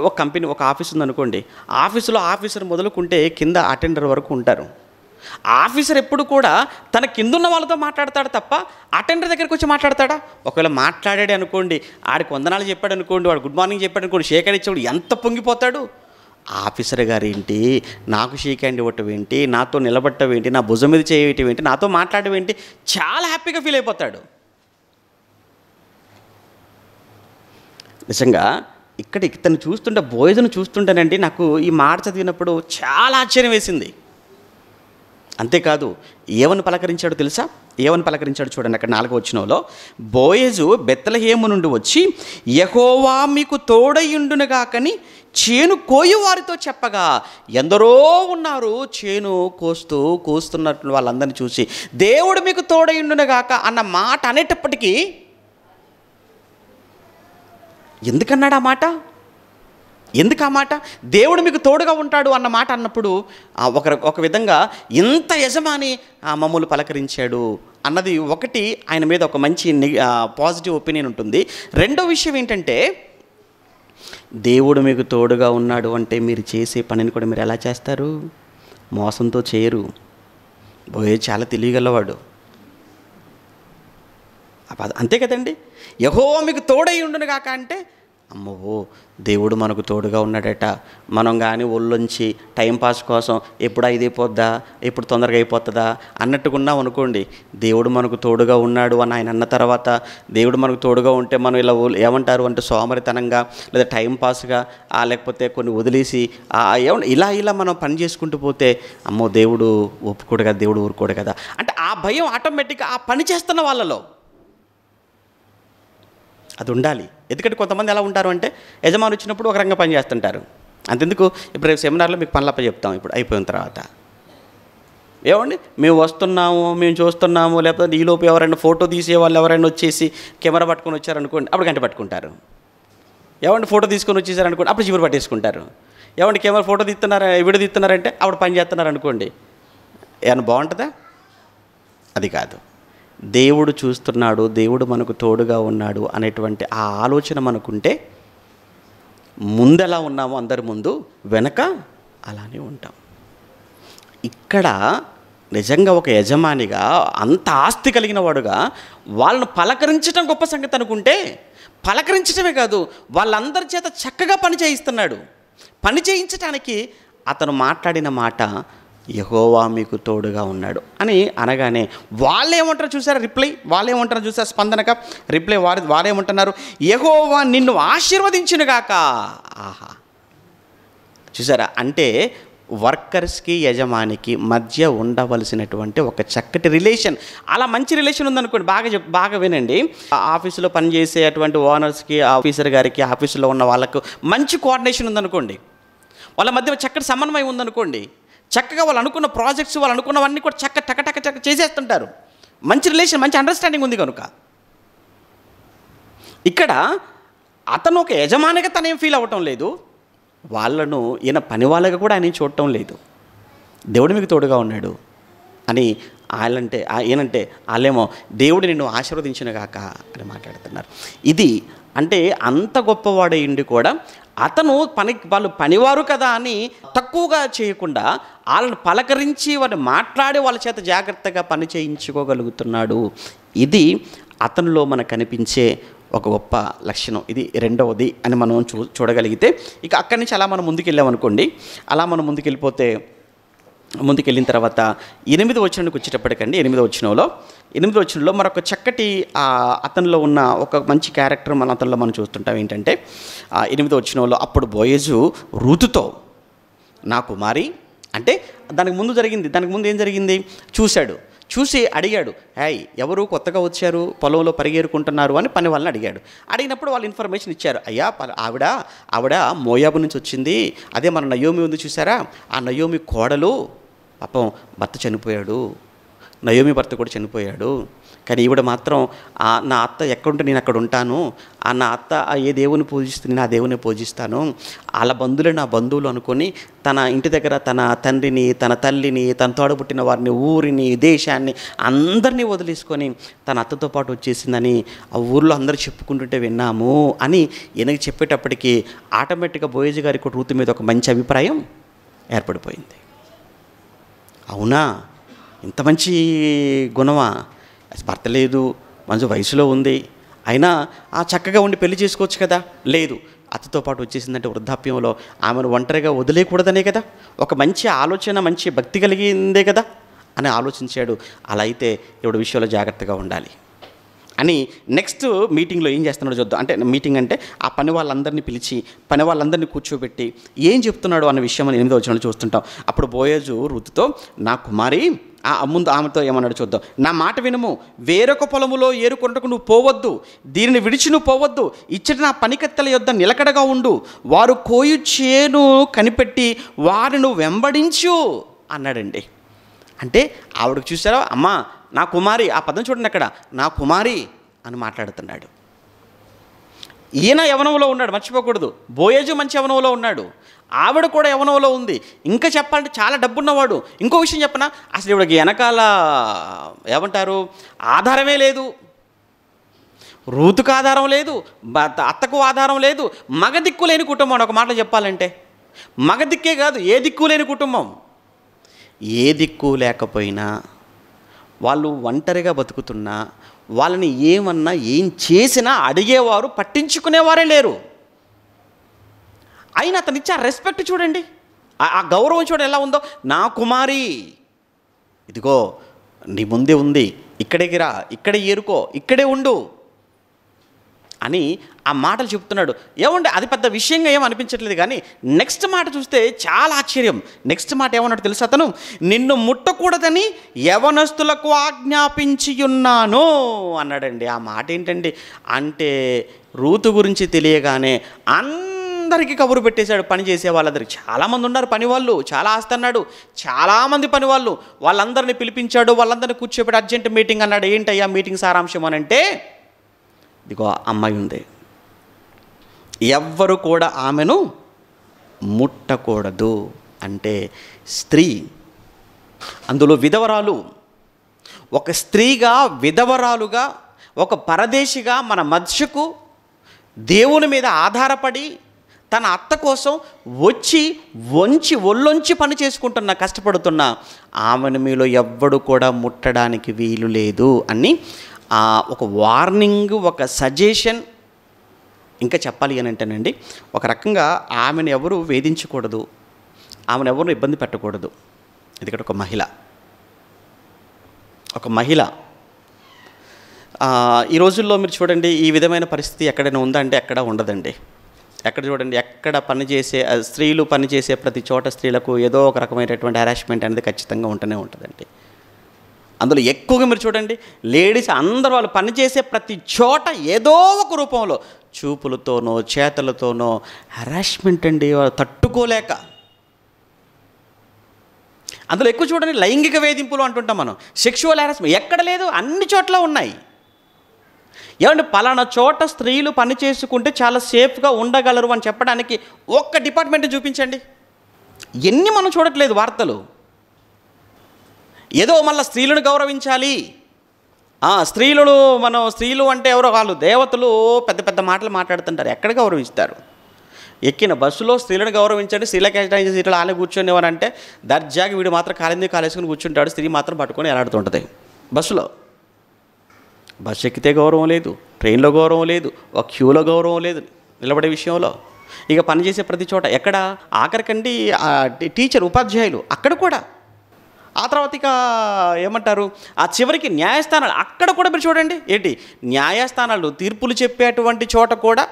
ఒక కంపెనీ, ఒక ఆఫీస్ ఉందనుకోండి, ఆఫీసులో ఆఫీసర్ మొదలుకుంటే కింద అటెండర్ వరకు ఉంటారు. ఆఫీసర్ ఎప్పుడు కూడా తన కిందున్న వాళ్ళతో మాట్లాడతాడు తప్ప అటెండర్ దగ్గరికి వచ్చి మాట్లాడతాడా? ఒకవేళ మాట్లాడాడు అనుకోండి, ఆడికి వందనాలు చెప్పాడు అనుకోండి, వాడు గుడ్ మార్నింగ్ చెప్పాడు అనుకోండి, షేక్ హ్యాండ్ ఇచ్చేవాడు ఎంత పొంగిపోతాడు. ఆఫీసర్ గారు ఏంటి నాకు షేక్ హ్యాండ్ ఇవ్వటం ఏంటి, నాతో నిలబడటం ఏంటి, నా భుజం మీద చేయటం ఏంటి, నాతో మాట్లాడటం ఏంటి, చాలా హ్యాపీగా ఫీల్ అయిపోతాడు. నిజంగా ఇక్కడ ఇతను చూస్తుంటే, బోయేజును చూస్తుంటానండి, నాకు ఈ మాట చదివినప్పుడు చాలా ఆశ్చర్యం వేసింది. అంతేకాదు, ఏమని పలకరించాడో తెలుసా? ఏమని పలకరించాడు చూడండి, అక్కడ 4వ వచనంలో, బోయేజు బెత్లెహేము నుండి వచ్చి, యెహోవా మీకు తోడయుండునుగాకని చేను కోయువారితో చెప్పగా, ఎందరో ఉన్నారు చేను కోస్తున్నట్లు వాళ్ళందరినీ చూసి, దేవుడు మీకు తోడయుండునుగాక అన్న మాట అనేటప్పటికీ, ఎందుకన్నాడు ఆ మాట? ఎందుకు ఆ మాట? దేవుడు మీకు తోడుగా ఉంటాడు అన్న మాట అన్నప్పుడు ఒక విధంగా ఇంత యజమాని మమ్మల్ని పలకరించాడు అన్నది ఒకటి, ఆయన మీద ఒక మంచి పాజిటివ్ ఒపీనియన్ ఉంటుంది. రెండో విషయం ఏంటంటే, దేవుడు మీకు తోడుగా ఉన్నాడు అంటే మీరు చేసే పనిని కూడా మీరు ఎలా చేస్తారు? మోసంతో చేయరు. బోయే చాలా తెలియగలవాడు. అంతే కదండి. యెహోవా మీకు తోడై ఉండును గాక అంటే, అమ్మో దేవుడు మనకు తోడుగా ఉన్నాడట. మనం కానీ ఒళ్ళొంచి టైంపాస్ కోసం ఎప్పుడు అయిపోద్దా, ఎప్పుడు తొందరగా అయిపోతుందా అన్నట్టుగా ఉన్నాం అనుకోండి, దేవుడు మనకు తోడుగా ఉన్నాడు అని ఆయన అన్న తర్వాత, దేవుడు మనకు తోడుగా ఉంటే మనం ఇలా ఏమంటారు అంటే సోమరితనంగా, లేదా టైంపాస్గా, లేకపోతే కొన్ని వదిలేసి ఇలా మనం పని చేసుకుంటూ పోతే, అమ్మో దేవుడు ఒప్పుకోడు కదా, దేవుడు ఊరుకోడు కదా అంటే ఆ భయం ఆటోమేటిక్గా ఆ పని చేస్తున్న వాళ్ళలో అది ఉండాలి. ఎందుకంటే కొంతమంది ఎలా ఉంటారు అంటే, యజమాని వచ్చినప్పుడు ఒక రంగం పని చేస్తుంటారు. అంతెందుకు, ఇప్పుడు సెమినార్లో మీకు పనులప్ప చెప్తాం, ఇప్పుడు అయిపోయిన తర్వాత ఏమండి మేము వస్తున్నాము, మేము చూస్తున్నాము, లేకపోతే ఈలోపు ఎవరైనా ఫోటో తీసే వాళ్ళు ఎవరైనా వచ్చేసి కెమెరా పట్టుకొని వచ్చారనుకోండి, అప్పుడు గంట పట్టుకుంటారు. ఏమండి ఫోటో తీసుకొని వచ్చేసారనుకోండి, అప్పుడు చివరి పట్టేసుకుంటారు. ఏమండి కెమెరా ఫోటో తీస్తున్నారా, వీడియో తీస్తున్నారంటే అప్పుడు పని చేస్తున్నారు అనుకోండి. ఏమన్నా బాగుంటుందా? అది కాదు. దేవుడు చూస్తున్నాడు, దేవుడు మనకు తోడుగా ఉన్నాడు అనేటువంటి ఆ ఆలోచన మనకుంటే ముందెలా ఉన్నామో అందరి ముందు, వెనక అలానే ఉంటాం. ఇక్కడ నిజంగా ఒక యజమానిగా, అంత ఆస్తి కలిగిన వాడుగా వాళ్ళను పలకరించడం గొప్ప సంగతి అనుకుంటే, పలకరించడమే కాదు వాళ్ళందరి చేత చక్కగా పని చేయిస్తున్నాడు. పని చేయించడానికి అతను మాట్లాడిన మాట, యెహోవా మీకు తోడుగా ఉన్నాడు అని అనగానే వాళ్ళేమంటారు చూసారా రిప్లై, వాళ్ళేమంటారు చూసారా స్పందనక రిప్లై, వారేమంటున్నారు, యెహోవా నిన్ను ఆశీర్వదించునుగాక. ఆహా, చూసారా? అంటే వర్కర్స్కి యజమానికి మధ్య ఉండవలసినటువంటి ఒక చక్కటి రిలేషన్, అలా మంచి రిలేషన్ ఉందనుకోండి. బాగా వినండి. ఆఫీసులో పనిచేసే అటువంటి ఓనర్స్కి, ఆఫీసర్ గారికి, ఆఫీసులో ఉన్న వాళ్ళకు మంచి కోఆర్డినేషన్ ఉందనుకోండి, వాళ్ళ మధ్య చక్కటి సమన్వయం ఉందనుకోండి, చక్కగా వాళ్ళు అనుకున్న ప్రాజెక్ట్స్, వాళ్ళు అనుకున్నవన్నీ కూడా టక చేసేస్తుంటారు. మంచి రిలేషన్, మంచి అండర్స్టాండింగ్ ఉంది కనుక. ఇక్కడ అతను ఒక యజమానిగా తనేం ఫీల్ అవ్వటం లేదు, వాళ్ళను ఈయన పని వాళ్ళగా కూడా ఆయన చూడటం లేదు. దేవుడు మీకు తోడుగా ఉన్నాడు అని ఈయనంటే వాళ్ళేమో దేవుడు నిన్ను ఆశీర్వదించునుగాక అని మాట్లాడుతున్నారు. ఇది అంటే అంత గొప్పవాడై ఉండి కూడా అతను వాళ్ళు పనివారు కదా అని తక్కువగా చేయకుండా వాళ్ళని పలకరించి వాళ్ళని మాట్లాడి వాళ్ళ చేత జాగ్రత్తగా పని చేయించుకోగలుగుతున్నాడు. ఇది అతనిలో మనకు కనిపించే ఒక గొప్ప లక్షణం. ఇది రెండవది అని మనం చూడగలిగితే, ఇక అక్కడి నుంచి అలా మనం ముందుకెళ్ళామనుకోండి. అలా మనం ముందుకెళ్ళిన తర్వాత 8వ వచనానికి వచ్చేటప్పటికండి, 8వ వచనంలో మరొక చక్కటి అతనిలో ఉన్న ఒక మంచి క్యారెక్టర్ అతనిలో మనం చూస్తుంటాం. ఏంటంటే 8వ వచనంలో, అప్పుడు బోయజు రూతుతో, నా కుమారి అంటే దానికి ముందు ఏం జరిగింది చూసి అడిగాడు, ఎవరు కొత్తగా వచ్చారు, పొలంలో పరిగెరుకుంటున్నారు అని పని వాళ్ళని అడిగినప్పుడు వాళ్ళు ఇన్ఫర్మేషన్ ఇచ్చారు. అయ్యా ఆవిడ మోయాబు నుంచి వచ్చింది, అదే మన నయోమి ఉంది చూసారా, ఆ నయోమి కోడలు పాపం భర్త చనిపోయాడు, నయోమి భర్త కూడా చనిపోయాడు, కానీ ఈవిడ మాత్రం నా అత్త ఎక్కడుంటే నేను అక్కడ ఉంటాను, నా అత్త ఏ దేవుని పూజిస్తుంది నేను ఆ దేవుని పూజిస్తాను, వాళ్ళ బంధువులు నా బంధువులు అనుకొని తన ఇంటి దగ్గర తన తండ్రిని, తన తల్లిని, తన తోడబుట్టిన వారిని, ఊరిని, దేశాన్ని అందరినీ వదిలేసుకొని తన అత్తతో పాటు వచ్చేసిందని ఆ ఊర్లో అందరూ చెప్పుకుంటుంటే విన్నాము అని ఈయనకి చెప్పేటప్పటికి ఆటోమేటిక్గా బోయజు గారికి కూడా రూతు మీద ఒక మంచి అభిప్రాయం ఏర్పడిపోయింది. అవునా, ఇంత మంచి గుణమా, భర్త లేదు, మంచి వయసులో ఉంది, అయినా చక్కగా ఉండి పెళ్లి చేసుకోవచ్చు కదా, లేదు అత్తతో పాటు వచ్చేసిందంటే వృద్ధాప్యంలో ఆమెను ఒంటరిగా వదిలేయకూడదనే కదా, ఒక మంచి ఆలోచన, మంచి భక్తి కలిగిందే కదా అని ఆలోచించాడు. అలా అయితే ఇప్పుడు విషయంలో జాగ్రత్తగా ఉండాలి అని నెక్స్ట్ మీటింగ్లో ఏం చేస్తున్నాడో చూద్దాం. అంటే మీటింగ్ అంటే ఆ పని వాళ్ళందరినీ పిలిచి పని వాళ్ళందరినీ కూర్చోబెట్టి ఏం చెప్తున్నాడు అన్న విషయం అని 8వ వచనంలో చూస్తుంటాం. అప్పుడు బోయజు రూతుతో, నా కుమారి, ముందు ఆమెతో ఏమన్నాడు చూద్దాం. నా మాట వినుము, వేరొక పొలములో ఏరుకొంటకు నువ్వు పోవద్దు, దీనిని విడిచి నువ్వు పోవద్దు, ఇచ్చటి నా పనికత్తెల యొద్ద నిలకడగా ఉండు, వారు కోయు చేను కనిపెట్టి వారిని వెంబడించు అన్నాడండి. అంటే ఆవిడకు చూసారా, అమ్మా నా కుమారి, ఆ పదం చూడండి అక్కడ, నా కుమారి అని మాట్లాడుతున్నాడు. ఈయన యవనంలో ఉన్నాడు, మర్చిపోకూడదు. బోయజు మంచి యవనంలో ఉన్నాడు, ఆవిడ కూడా యవనంలో ఉంది. ఇంకా చెప్పాలంటే చాలా డబ్బున్నవాడు. ఇంకో విషయం చెప్పనా, అసలు ఇవిడికి వెనకాల ఏమంటారు ఆధారమే లేదు, రూతుకు ఆధారం లేదు, అత్తకు ఆధారం లేదు, మగ దిక్కు లేని కుటుంబం. ఒక మాట చెప్పాలంటే మగ దిక్కే కాదు, ఏ దిక్కు లేని కుటుంబం. ఏ దిక్కు లేకపోయినా వాళ్ళు ఒంటరిగా బతుకుతున్నా వాళ్ళని ఏమన్నా ఏం చేసినా అడిగేవారు, పట్టించుకునేవారే లేరు. అయినా అతను ఇచ్చే ఆ రెస్పెక్ట్ చూడండి, ఆ గౌరవం చూడండి ఎలా ఉందో. నా కుమారి, ఇదిగో నీ ముందే ఉంది, ఇక్కడికి రా, ఇక్కడే ఏరుకో, ఇక్కడే ఉండు అని ఆ మాటలు చెప్తున్నాడు. ఏమంటే అది పెద్ద విషయంగా ఏం అనిపించట్లేదు, కానీ నెక్స్ట్ మాట చూస్తే చాలా ఆశ్చర్యం. నెక్స్ట్ మాట ఏమన్నాడు తెలుసు, అతను నిన్ను ముట్టకూడదని యవనస్తులకు ఆజ్ఞాపించి ఉన్నాను అన్నాడండి. ఆ మాట ఏంటండి అంటే రూతు గురించి తెలియగానే అందరూ అందరికీ కబురు పెట్టేశాడు, పని చేసే వాళ్ళందరికీ. చాలామంది ఉన్నారు పనివాళ్ళు, చాలా ఆస్తి అన్నాడు, చాలామంది పనివాళ్ళు. వాళ్ళందరినీ పిలిపించాడు, వాళ్ళందరినీ కూర్చోబెట్టి అర్జెంట్ మీటింగ్ అన్నాడు. ఏంటయ్యా మీటింగ్ సారాంశం అని అంటే, ఇదిగో అమ్మాయి ఉంది, ఎవ్వరు కూడా ఆమెను ముట్టకూడదు. అంటే స్త్రీ, అందులో విధవరాలు. ఒక స్త్రీగా, విధవరాలుగా, ఒక పరదేశిగా మన మధ్యకు దేవుని మీద ఆధారపడి తన అత్త కోసం వచ్చి ఒళ్ళొంచి పని చేసుకుంటున్న, కష్టపడుతున్న ఆమెను మీలో ఎవ్వడు కూడా ముట్టడానికి వీలు లేదు అని ఒక వార్నింగ్, ఒక సజెషన్. ఇంకా చెప్పాలి అని అంటేనండి, ఒక రకంగా ఆమెను ఎవరు వేధించకూడదు, ఆమెను ఎవరు ఇబ్బంది పెట్టకూడదు. ఎందుకంటే ఒక మహిళ ఈ రోజుల్లో మీరు చూడండి, ఈ విధమైన పరిస్థితి ఎక్కడైనా ఉందా అంటే ఎక్కడ ఉండదండి. ఎక్కడ చూడండి, ఎక్కడ పనిచేసే స్త్రీలు పనిచేసే ప్రతి చోట స్త్రీలకు ఏదో ఒక రకమైనటువంటి హెరాస్మెంట్ అనేది ఖచ్చితంగా ఉంటూనే ఉంటుందండి. అందులో ఎక్కువగా మీరు చూడండి, లేడీస్ అందరూ వాళ్ళు పనిచేసే ప్రతి చోట ఏదో ఒక రూపంలో చూపులతోనో చేతలతోనో హెరాస్మెంట్ అండి, తట్టుకోలేక. అందులో ఎక్కువ చూడండి లైంగిక వేధింపులు అంటుంటాం మనం, సెక్షువల్ హెరాస్మెంట్. ఎక్కడ లేదు, అన్ని చోట్ల ఉన్నాయి. ఏమంటే పలానా చోట స్త్రీలు పని చేసుకుంటే చాలా సేఫ్గా ఉండగలరు అని చెప్పడానికి ఒక్క డిపార్ట్మెంట్ చూపించండి. ఎన్ని మనం చూడట్లేదు వార్తలు. ఏదో మళ్ళీ స్త్రీలను గౌరవించాలి, స్త్రీలు అంటే ఎవరో వాళ్ళు దేవతలు, పెద్ద పెద్ద మాటలు మాట్లాడుతుంటారు. ఎక్కడ గౌరవిస్తారు? ఎక్కిన బస్సులో స్త్రీలను గౌరవించండి, స్త్రీల కేటాయించిన సీట్లు ఆనే కూర్చొని అంటే దర్జాగా వీడు మాత్రం కాలేసుకుని కూర్చుంటాడు, స్త్రీ మాత్రం పట్టుకొని ఎలాడుతుంటుంది బస్సులో. బస్సు ఎక్కితే గౌరవం లేదు, ట్రైన్లో గౌరవం లేదు, ఒక క్యూలో గౌరవం లేదు నిలబడే విషయంలో. ఇక పనిచేసే ప్రతి చోట, ఎక్కడ ఆఖరికండి టీచర్, ఉపాధ్యాయులు, అక్కడ కూడా. ఆ తర్వాత ఇక ఏమంటారు, ఆ చివరికి న్యాయస్థానాలు, అక్కడ కూడా మీరు చూడండి. ఏంటి న్యాయస్థానాలు తీర్పులు చెప్పేటువంటి చోట కూడా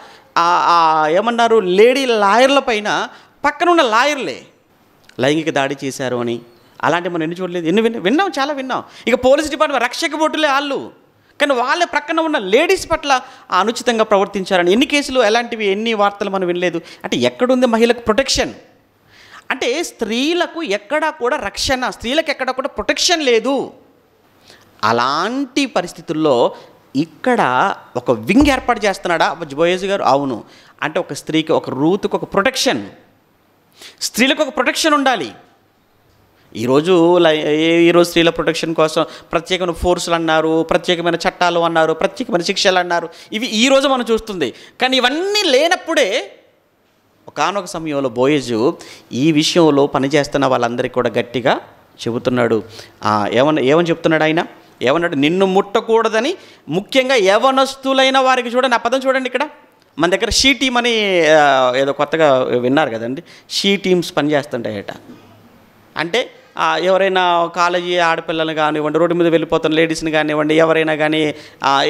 ఏమన్నారు, లేడీ లాయర్ల పైన పక్కన ఉన్న లాయర్లే లైంగిక దాడి చేశారు అని. అలాంటి మనం ఎన్ని చూడలేదు, విన్నాం, చాలా విన్నాం. ఇక పోలీస్ డిపార్ట్మెంట్ రక్షక బొట్టులే వాళ్ళు, కానీ వాళ్ళ ప్రక్కన ఉన్న లేడీస్ పట్ల అనుచితంగా ప్రవర్తించారని ఎన్ని కేసులు, ఎలాంటివి, ఎన్ని వార్తలు మనం వినలేదు. అంటే ఎక్కడుంది మహిళకు ప్రొటెక్షన్? అంటే స్త్రీలకు ఎక్కడా కూడా రక్షణ, స్త్రీలకు ఎక్కడా కూడా ప్రొటెక్షన్ లేదు. అలాంటి పరిస్థితుల్లో ఇక్కడ ఒక వింగ్ ఏర్పాటు చేస్తున్నాడా బోయజ్ గారు? అవును. అంటే ఒక స్త్రీకి, ఒక రూతుకు ఒక ప్రొటెక్షన్, స్త్రీలకు ఒక ప్రొటెక్షన్ ఉండాలి. ఈరోజు స్త్రీల ప్రొటెక్షన్ కోసం ప్రత్యేకమైన ఫోర్సులు అన్నారు, ప్రత్యేకమైన చట్టాలు అన్నారు, ప్రత్యేకమైన శిక్షలు అన్నారు. ఇవి ఈరోజు మనం చూస్తుంది. కానీ ఇవన్నీ లేనప్పుడే ఒకానొక సమయంలో బోయజు ఈ విషయంలో పనిచేస్తున్న వాళ్ళందరికీ కూడా గట్టిగా చెబుతున్నాడు. ఏమని చెప్తున్నాడు ఆయన? ఏమన్నాడు? నిన్ను ముట్టకూడదని, ముఖ్యంగా యవనస్తులైన వారికి. చూడండి ఆ పదం చూడండి. ఇక్కడ మన దగ్గర షీ టీమ్ అని ఏదో కొత్తగా విన్నారు కదండి. షీ టీమ్స్ పనిచేస్తుంటాయట. అంటే ఎవరైనా కాలేజీ ఆడపిల్లలు కానివ్వండి, రోడ్డు మీద వెళ్ళిపోతున్న లేడీస్ని కానివ్వండి, ఎవరైనా కానీ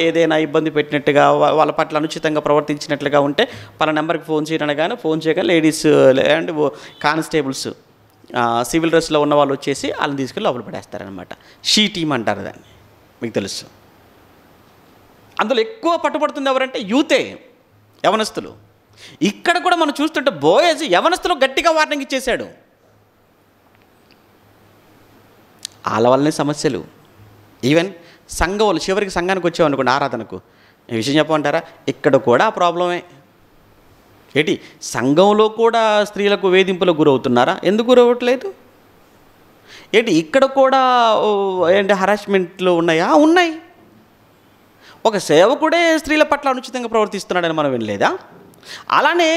ఏదైనా ఇబ్బంది పెట్టినట్టుగా, వాళ్ళ పట్ల అనుచితంగా ప్రవర్తించినట్లుగా ఉంటే పలా నెంబర్కి ఫోన్ చేయగానే లేడీస్ అండ్ కానిస్టేబుల్స్ సివిల్ డ్రెస్లో ఉన్న వాళ్ళు వచ్చేసి వాళ్ళని తీసుకెళ్ళి లోపల పడేస్తారనమాట. షీ టీమ్ అంటారు దాన్ని, మీకు తెలుసు. అందులో ఎక్కువ పట్టుబడుతుంది ఎవరంటే యూతే, యవనస్తులు. ఇక్కడ కూడా మనం చూస్తుంటే బోయజ్ యవనస్తులు గట్టిగా వార్నింగ్ ఇచ్చేశాడు. వాళ్ళ వల్లనే సమస్యలు. ఈవెన్ సంఘంలో చివరికి సంఘానికి వచ్చామనుకోండి, ఆరాధనకు, ఈ విషయం చెప్పమంటారా, ఇక్కడ కూడా ఆ ప్రాబ్లమే. ఏంటి, సంఘంలో కూడా స్త్రీలకు వేధింపులకు గురవుతున్నారా? ఎందుకు గురవ్వట్లేదు? ఏంటి, ఇక్కడ కూడా హరాస్మెంట్లు ఉన్నాయా? ఉన్నాయి. ఒక సేవకుడే స్త్రీల పట్ల అనుచితంగా ప్రవర్తిస్తున్నాడని మనం వినలేదా? అలానే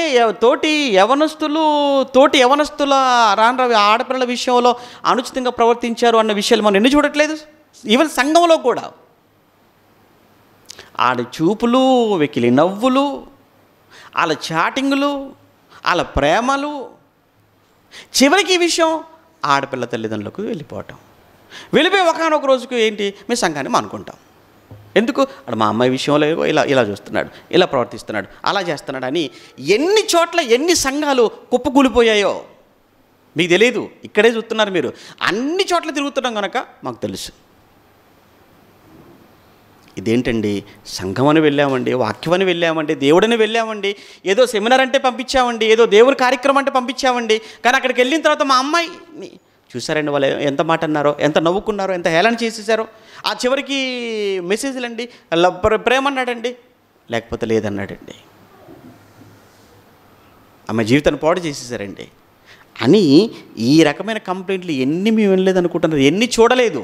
తోటి యవనస్తుల ఆడపిల్లల విషయంలో అనుచితంగా ప్రవర్తించారు అన్న విషయాలు మనం ఎన్ని చూడట్లేదు? ఈవెన్ సంఘంలో కూడా ఆడి చూపులు, వెకిలి నవ్వులు, వాళ్ళ చాటింగులు, వాళ్ళ ప్రేమలు, చివరికి ఈ విషయం ఆడపిల్ల తల్లిదండ్రులకు వెళ్ళిపోయి ఒకనొక రోజుకు ఏంటి, మీ సంఘాన్ని మానుకుంటాం. ఎందుకు? అక్కడ మా అమ్మాయి విషయంలో ఇలా చూస్తున్నాడు, ఇలా ప్రవర్తిస్తున్నాడు, అలా చేస్తున్నాడు అని ఎన్ని చోట్ల ఎన్ని సంఘాలు కుప్పకూలిపోయాయో మీకు తెలియదు. ఇక్కడే చూస్తున్నారు మీరు. అన్ని చోట్ల తిరుగుతున్నాం కనుక మాకు తెలుసు. ఇదేంటండి, సంఘం అని వెళ్ళామండి, వాక్యం అని వెళ్ళామండి, దేవుడని వెళ్ళామండి, ఏదో సెమినార్ అంటే పంపించామండి, ఏదో దేవుని కార్యక్రమం అంటే పంపించామండి, కానీ అక్కడికి వెళ్ళిన తర్వాత మా అమ్మాయిని చూసారండి, వాళ్ళు ఎంత మాట అన్నారో, ఎంత నవ్వుకున్నారో, ఎంత హేళన చేసేసారో. ఆ చివరికి మెసేజ్లు అండి, ప్రేమ అన్నాడండి, లేకపోతే లేదన్నాడండి, ఆమె జీవితాన్ని పాడు చేసేసారండి అని ఈ రకమైన కంప్లైంట్లు ఎన్ని మేము వినలేదు అనుకుంటున్నారు, ఎన్ని చూడలేదు.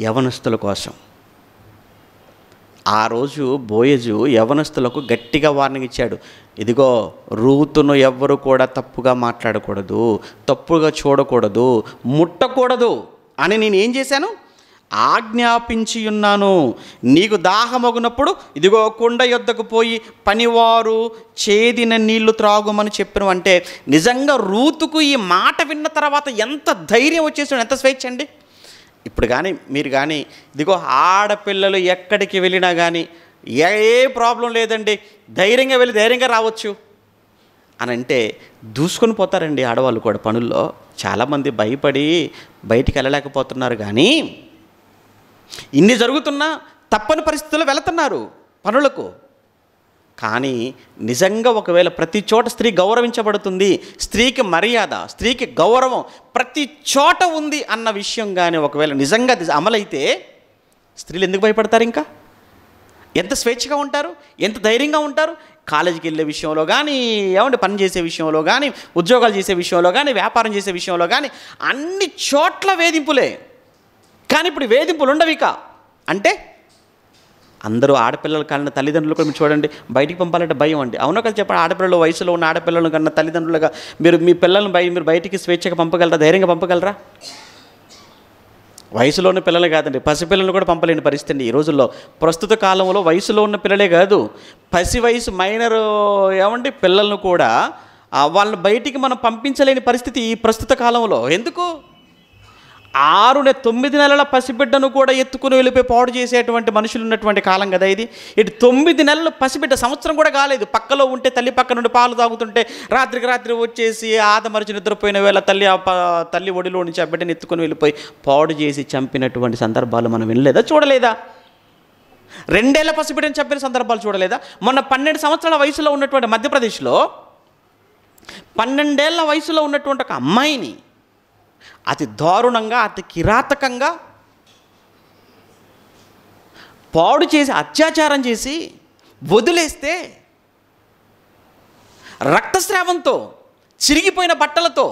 యవనస్తుల కోసం ఆ రోజు బోయజు యవనస్తులకు గట్టిగా వార్నింగ్ ఇచ్చాడు. ఇదిగో, రూతును ఎవ్వరు కూడా తప్పుగా మాట్లాడకూడదు, తప్పుగా చూడకూడదు, ముట్టకూడదు అని నేను ఏం చేశాను, ఆజ్ఞాపించి ఉన్నాను. నీకు దాహమగునప్పుడు ఇదిగో కుండ యొద్దకు పోయి పనివారు చేదిన నీళ్లు త్రాగుమని చెప్పిన. అంటే నిజంగా రూతుకు ఈ మాట విన్న తర్వాత ఎంత ధైర్యం వచ్చేసాడు, ఎంత స్వేచ్ఛ అండి. ఇప్పుడు కానీ మీరు కానీ ఇదిగో ఆడపిల్లలు ఎక్కడికి వెళ్ళినా కానీ ఏ ప్రాబ్లం లేదండి, ధైర్యంగా వెళ్ళి ధైర్యంగా రావచ్చు అని అంటే దూసుకొని పోతారండి ఆడవాళ్ళు కూడా పనుల్లో. చాలామంది భయపడి బయటికి వెళ్ళలేకపోతున్నారు, కానీ ఇన్ని జరుగుతున్నా తప్పని పరిస్థితుల్లో వెళుతున్నారు పనులకు. కానీ నిజంగా ఒకవేళ ప్రతి చోట స్త్రీ గౌరవించబడుతుంది, స్త్రీకి మర్యాద, స్త్రీకి గౌరవం ప్రతి చోట ఉంది అన్న విషయం కానీ ఒకవేళ నిజంగా అమలైతే స్త్రీలు ఎందుకు భయపడతారు? ఇంకా ఎంత స్వేచ్ఛగా ఉంటారు, ఎంత ధైర్యంగా ఉంటారు. కాలేజీకి వెళ్ళే విషయంలో కానీ, ఏమంటే పని చేసే విషయంలో కానీ, ఉద్యోగాలు చేసే విషయంలో కానీ, వ్యాపారం చేసే విషయంలో కానీ అన్ని చోట్ల వేధింపులే. కానీ ఇప్పుడు వేధింపులు ఉండవిక. అంటే అందరూ ఆడపిల్లలు కన్నా తల్లిదండ్రులు కూడా మీరు చూడండి, బయటికి పంపాలంటే భయం అండి. అవునో కదా చెప్పండి, ఆడపిల్లలు వయసులో ఉన్న ఆడపిల్లలను కన్నా తల్లిదండ్రులుగా మీరు మీ పిల్లలను మీరు బయటికి స్వేచ్ఛగా పంపగలరా, ధైర్యంగా పంపగలరా? వయసులో ఉన్న పిల్లలే కాదండి, పసిపిల్లలను కూడా పంపలేని పరిస్థితి అండి ఈ రోజుల్లో. ప్రస్తుత కాలంలో వయసులో ఉన్న పిల్లలే కాదు, పసి వయసు మైనర్ ఏమండి పిల్లలను కూడా వాళ్ళని బయటికి మనం పంపించలేని పరిస్థితి ఈ ప్రస్తుత కాలంలో. ఎందుకు? 9 నెలల పసిబిడ్డను కూడా ఎత్తుకుని వెళ్ళిపోయి పాడు చేసేటువంటి మనుషులు ఉన్నటువంటి కాలం కదా ఇది. ఇటు 9 నెలలు పసిబిడ్డ, సంవత్సరం కూడా కాలేదు, పక్కలో ఉంటే తల్లి పక్క నుండి పాలు తాగుతుంటే రాత్రికి రాత్రి వచ్చేసి ఆదమరిచి నిద్రపోయిన వేళ తల్లి ఒడిలో నుంచి ఆ బిడ్డను ఎత్తుకుని వెళ్ళిపోయి పాడు చేసి చంపినటువంటి సందర్భాలు మనం వినలేదా, చూడలేదా? 2 ఏళ్ల పసిబిడ్డను చంపిన సందర్భాలు చూడలేదా? మొన్న 12 సంవత్సరాల వయసులో ఉన్నటువంటి మధ్యప్రదేశ్లో 12 ఏళ్ల వయసులో ఉన్నటువంటి ఒక అమ్మాయిని అతి దారుణంగా, అతి కిరాతకంగా పాడు చేసి అత్యాచారం చేసి వదిలేస్తే రక్తస్రావంతో చిరిగిపోయిన బట్టలతో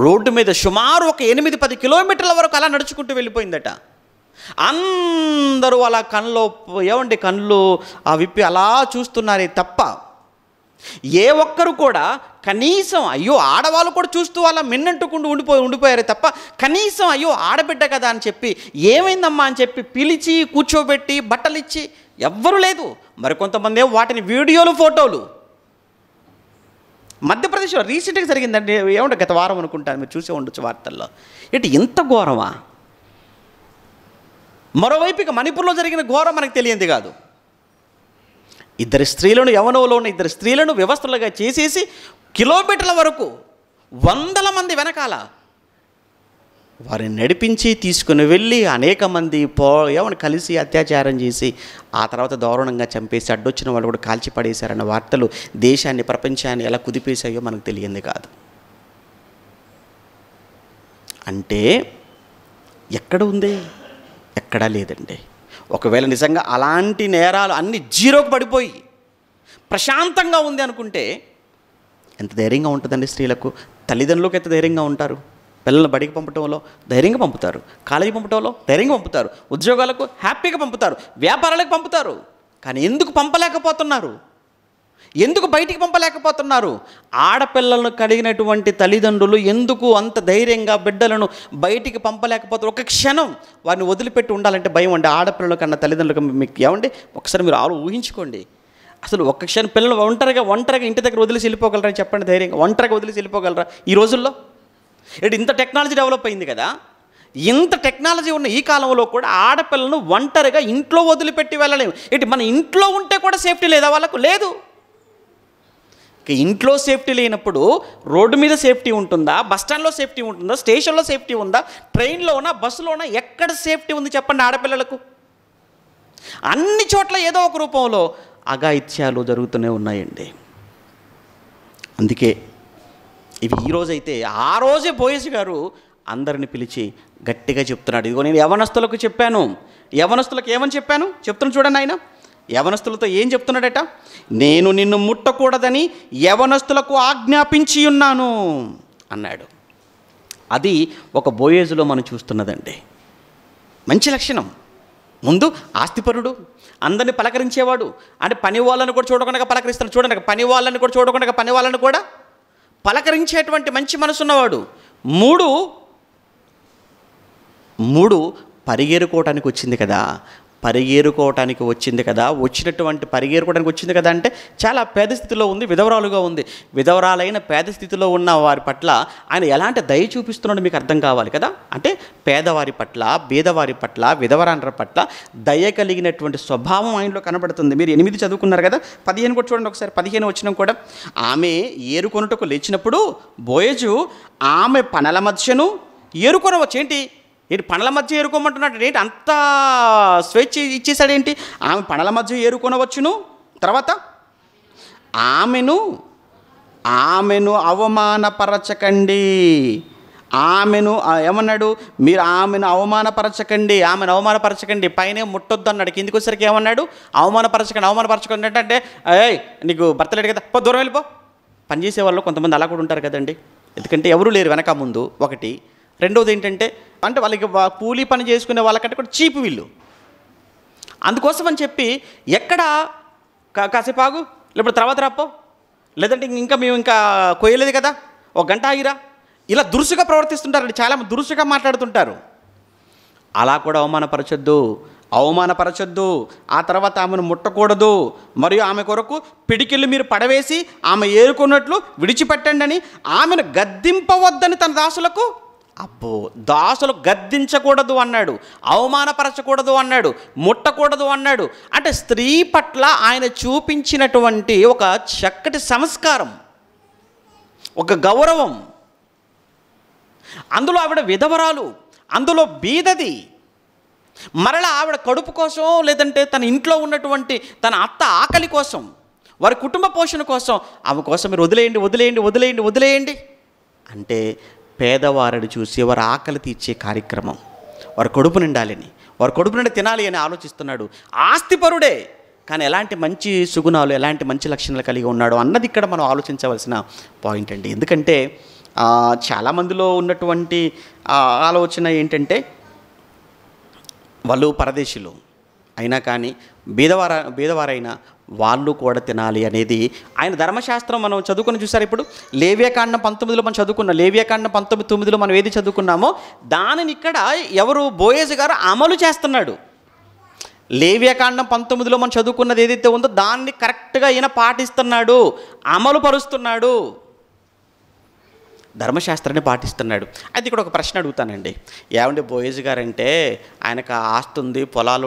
రోడ్డు మీద సుమారు ఒక 8-10 కిలోమీటర్ల వరకు అలా నడుచుకుంటూ వెళ్ళిపోయిందట. అందరూ అలా కళ్ళు విప్పి అలా చూస్తున్నారే తప్ప ఏ ఒక్కరు కూడా కనీసం అయ్యో ఆడవాళ్ళు కూడా చూస్తూ అలా మిన్నంటుకుంటూ ఉండిపోయారు తప్ప కనీసం అయ్యో ఆడబిడ్డ కదా అని చెప్పి ఏమైందమ్మా అని చెప్పి పిలిచి కూర్చోబెట్టి బట్టలు ఇచ్చి ఎవ్వరూ లేదు. మరికొంతమంది వాటిని వీడియోలు, ఫోటోలు. మధ్యప్రదేశ్లో రీసెంట్గా జరిగిందండి, ఏమంటే గత వారం అనుకుంటాను, మీరు చూసే ఉండొచ్చు వార్తల్లో. ఎంత ఘోరమా! మరోవైపు ఇక మణిపూర్లో జరిగిన ఘోరం మనకు తెలియంది కాదు. 2 స్త్రీలను, యవనంలో ఉన్న 2 స్త్రీలను వ్యవస్థలుగా చేసేసి కిలోమీటర్ల వరకు 100 మంది వెనకాల వారిని నడిపించి తీసుకుని వెళ్ళి అనేక మంది కలిసి అత్యాచారం చేసి ఆ తర్వాత దారుణంగా చంపేసి అడ్డొచ్చిన వాళ్ళు కూడా కాల్చి పడేశారన్న వార్తలు దేశాన్ని, ప్రపంచాన్ని ఎలా కుదిపేశాయో మనకు తెలియంది కాదు. అంటే ఎక్కడ ఉంది? ఎక్కడా లేదండి. ఒకవేళ నిజంగా అలాంటి నేరాలు అన్ని జీరోకి పడిపోయి ప్రశాంతంగా ఉంది అనుకుంటే ఎంత ధైర్యంగా ఉంటుందండి స్త్రీలకు. తల్లిదండ్రులకు ఎంత ధైర్యంగా ఉంటారు, పిల్లల్ని బడికి పంపటంలో ధైర్యంగా పంపుతారు, కాలేజీ పంపటంలో ధైర్యంగా పంపుతారు, ఉద్యోగాలకు హ్యాపీగా పంపుతారు, వ్యాపారాలకు పంపుతారు. కానీ ఎందుకు పంపలేకపోతున్నారు? ఎందుకు బయటికి పంపలేకపోతున్నారు? ఆడపిల్లలను కలిగినటువంటి తల్లిదండ్రులు ఎందుకు అంత ధైర్యంగా బిడ్డలను బయటికి పంపలేకపోతారు? ఒక క్షణం వారిని వదిలిపెట్టి ఉండాలంటే భయం అండి. ఆడపిల్లల కన్నా తల్లిదండ్రులకు మీకు ఏమండి, ఒకసారి మీరు ఊహించుకోండి. అసలు ఒక్క క్షణం పిల్లలు ఒంటరిగా ఇంటి దగ్గర వదిలేసి వెళ్ళిపోగలరా చెప్పండి? ధైర్యంగా ఒంటరిగా వదిలేసి వెళ్ళిపోగలరా ఈ రోజుల్లో? ఇంత టెక్నాలజీ డెవలప్ అయింది కదా, ఇంత టెక్నాలజీ ఉన్న ఈ కాలంలో కూడా ఆడపిల్లలను ఒంటరిగా ఇంట్లో వదిలిపెట్టి వెళ్ళలేము. మన ఇంట్లో ఉంటే కూడా సేఫ్టీ లేదా వాళ్ళకు? లేదు. ఇంట్లో సేఫ్టీ లేనప్పుడు రోడ్డు మీద సేఫ్టీ ఉంటుందా? బస్టాండ్లో సేఫ్టీ ఉంటుందా? స్టేషన్లో సేఫ్టీ ఉందా? ట్రైన్లోనా, బస్సులోనా, ఎక్కడ సేఫ్టీ ఉంది చెప్పండి ఆడపిల్లలకు? అన్ని చోట్ల ఏదో ఒక రూపంలో అఘాయిత్యాలు జరుగుతూనే ఉన్నాయండి. అందుకే ఇవి ఈరోజైతే ఆ రోజే బోయజు గారు అందరిని పిలిచి గట్టిగా చెప్తున్నాడు. ఇదిగో నేను యవనస్తులకు చెప్పాను. యవనస్తులకు ఏమని చెప్పాను చెప్తున్నాను చూడండి. ఆయన యవనస్తులతో ఏం చెప్తున్నాడట? నేను నిన్ను ముట్టకూడదని యవనస్తులకు ఆజ్ఞాపించి ఉన్నాను అన్నాడు. అది ఒక బోయేజులో మనం చూస్తున్నదండి. మంచి లక్షణం. ముందు ఆస్తిపరుడు, అందరినీ పలకరించేవాడు. అంటే పని వాళ్ళని కూడా చూడకుండా పలకరిస్తాడు. చూడండి, పని వాళ్ళని కూడా చూడకుండా పని వాళ్ళని కూడా పలకరించేటువంటి మంచి మనసున్నవాడు. మూడు పరిగెరుకోవటానికి వచ్చింది కదా. పరిగెరుకోవటానికి వచ్చింది కదా అంటే చాలా పేద స్థితిలో ఉంది, విధవరాలుగా ఉంది. విధవరాలైన పేద స్థితిలో ఉన్న వారి పట్ల ఆయన ఎలాంటి దయ చూపిస్తున్నాడో మీకు అర్థం కావాలి కదా. అంటే పేదవారి పట్ల, బీదవారి పట్ల, విధవరాండ్ర పట్ల దయ కలిగినటువంటి స్వభావం ఆయనలో కనబడుతుంది. మీరు 8 చదువుకున్నారు కదా, 15 కూడా చూడండి ఒకసారి. 15 వచనం కూడా, ఆమె ఏరుకొనుటకు లేచినప్పుడు బోయజు ఆమె పనల మధ్యను ఏరుకొనవచ్చు. ఏంటి పనల మధ్య ఏరుకోమంటున్నాడు? ఏంటి అంత స్వేచ్ఛ ఇచ్చేసాడేంటి? ఆమె పనల మధ్య ఏరుకొనవచ్చును. తర్వాత ఆమెను అవమానపరచకండి. ఏమన్నాడు? మీరు ఆమెను అవమానపరచకండి. పైన ముట్టొద్దు అన్నాడు. కిందికి వచ్చేసరికి ఏమన్నాడు? అవమానపరచకండి అంటే నీకు భర్త లేడు కదా, దూరం వెళ్ళిపో. పనిచేసే వాళ్ళు కొంతమంది అలా కూడా ఉంటారు కదండి. ఎందుకంటే ఎవరు లేరు వెనక ముందు, ఒకటి. రెండవది ఏంటంటే, అంటే వాళ్ళకి కూలీ పని చేసుకునే వాళ్ళకంటే కూడా చీపు వీళ్ళు. అందుకోసం అని చెప్పి ఎక్కడ కాసేపు ఆగు, లేకపోతే తర్వాత రాపో, లేదంటే మేము ఇంకా కొయ్యలేదు కదా, ఒక గంట ఆగిరా, ఇలా దురుసుగా ప్రవర్తిస్తుంటారండి. చాలా దురుసుగా మాట్లాడుతుంటారు. అలా కూడా అవమానపరచొద్దు. ఆ తర్వాత ఆమెను ముట్టకూడదు. మరియు ఆమె కొరకు పిడికిళ్ళు మీరు పడవేసి ఆమె ఏరుకున్నట్లు విడిచిపెట్టండి అని ఆమెను గద్దింపవద్దని తన దాసులకు, దాసులు గద్దించకూడదు అన్నాడు, అవమానపరచకూడదు అన్నాడు, ముట్టకూడదు అన్నాడు. అంటే స్త్రీ పట్ల ఆయన చూపించినటువంటి ఒక చక్కటి సంస్కారం, ఒక గౌరవం. అందులో ఆవిడ విధవరాలు, అందులో బీదది. మరలా ఆవిడ కడుపు కోసం, లేదంటే తన ఇంట్లో ఉన్నటువంటి తన అత్త ఆకలి కోసం, వారి కుటుంబ పోషణ కోసం, ఆమె కోసం మీరు వదిలేయండి అంటే పేదవారిని చూసి వారి ఆకలి తీర్చే కార్యక్రమం, వారి కడుపు నిండాలని, వారి కడుపు నిండా తినాలి అని ఆలోచిస్తున్నాడు. ఆస్తిపరుడే, కానీ ఎలాంటి మంచి సుగుణాలు, ఎలాంటి మంచి లక్షణాలు కలిగి ఉన్నాడు అన్నది ఇక్కడ మనం ఆలోచించవలసిన పాయింట్ అండి. ఎందుకంటే చాలామందిలో ఉన్నటువంటి ఆలోచన ఏంటంటే, వాళ్ళు పరదేశులు అయినా కానీ బీదవారైనా వాళ్ళు కూడా తినాలి అనేది ఆయన ధర్మశాస్త్రం మనం చదువుకొని చూసారు. ఇప్పుడు లేవ్యకాండం 19లో మనం చదువుకున్నాం. లేవ్యకాండం 19:9లో మనం ఏది చదువుకున్నామో దానిని ఇక్కడ ఎవరు? బోయేజు గారు అమలు చేస్తున్నాడు. లేవ్యకాండం 19లో మనం చదువుకున్నది ఏదైతే ఉందో దాన్ని కరెక్ట్గా ఈయన పాటిస్తున్నాడు, అమలు పరుస్తున్నాడు, ధర్మశాస్త్రాన్ని పాటిస్తున్నాడు. అయితే ఇక్కడ ఒక ప్రశ్న అడుగుతానండి. ఏమంటే బోయేజు గారంటే ఆయనకు ఆస్తి ఉంది, పొలాలు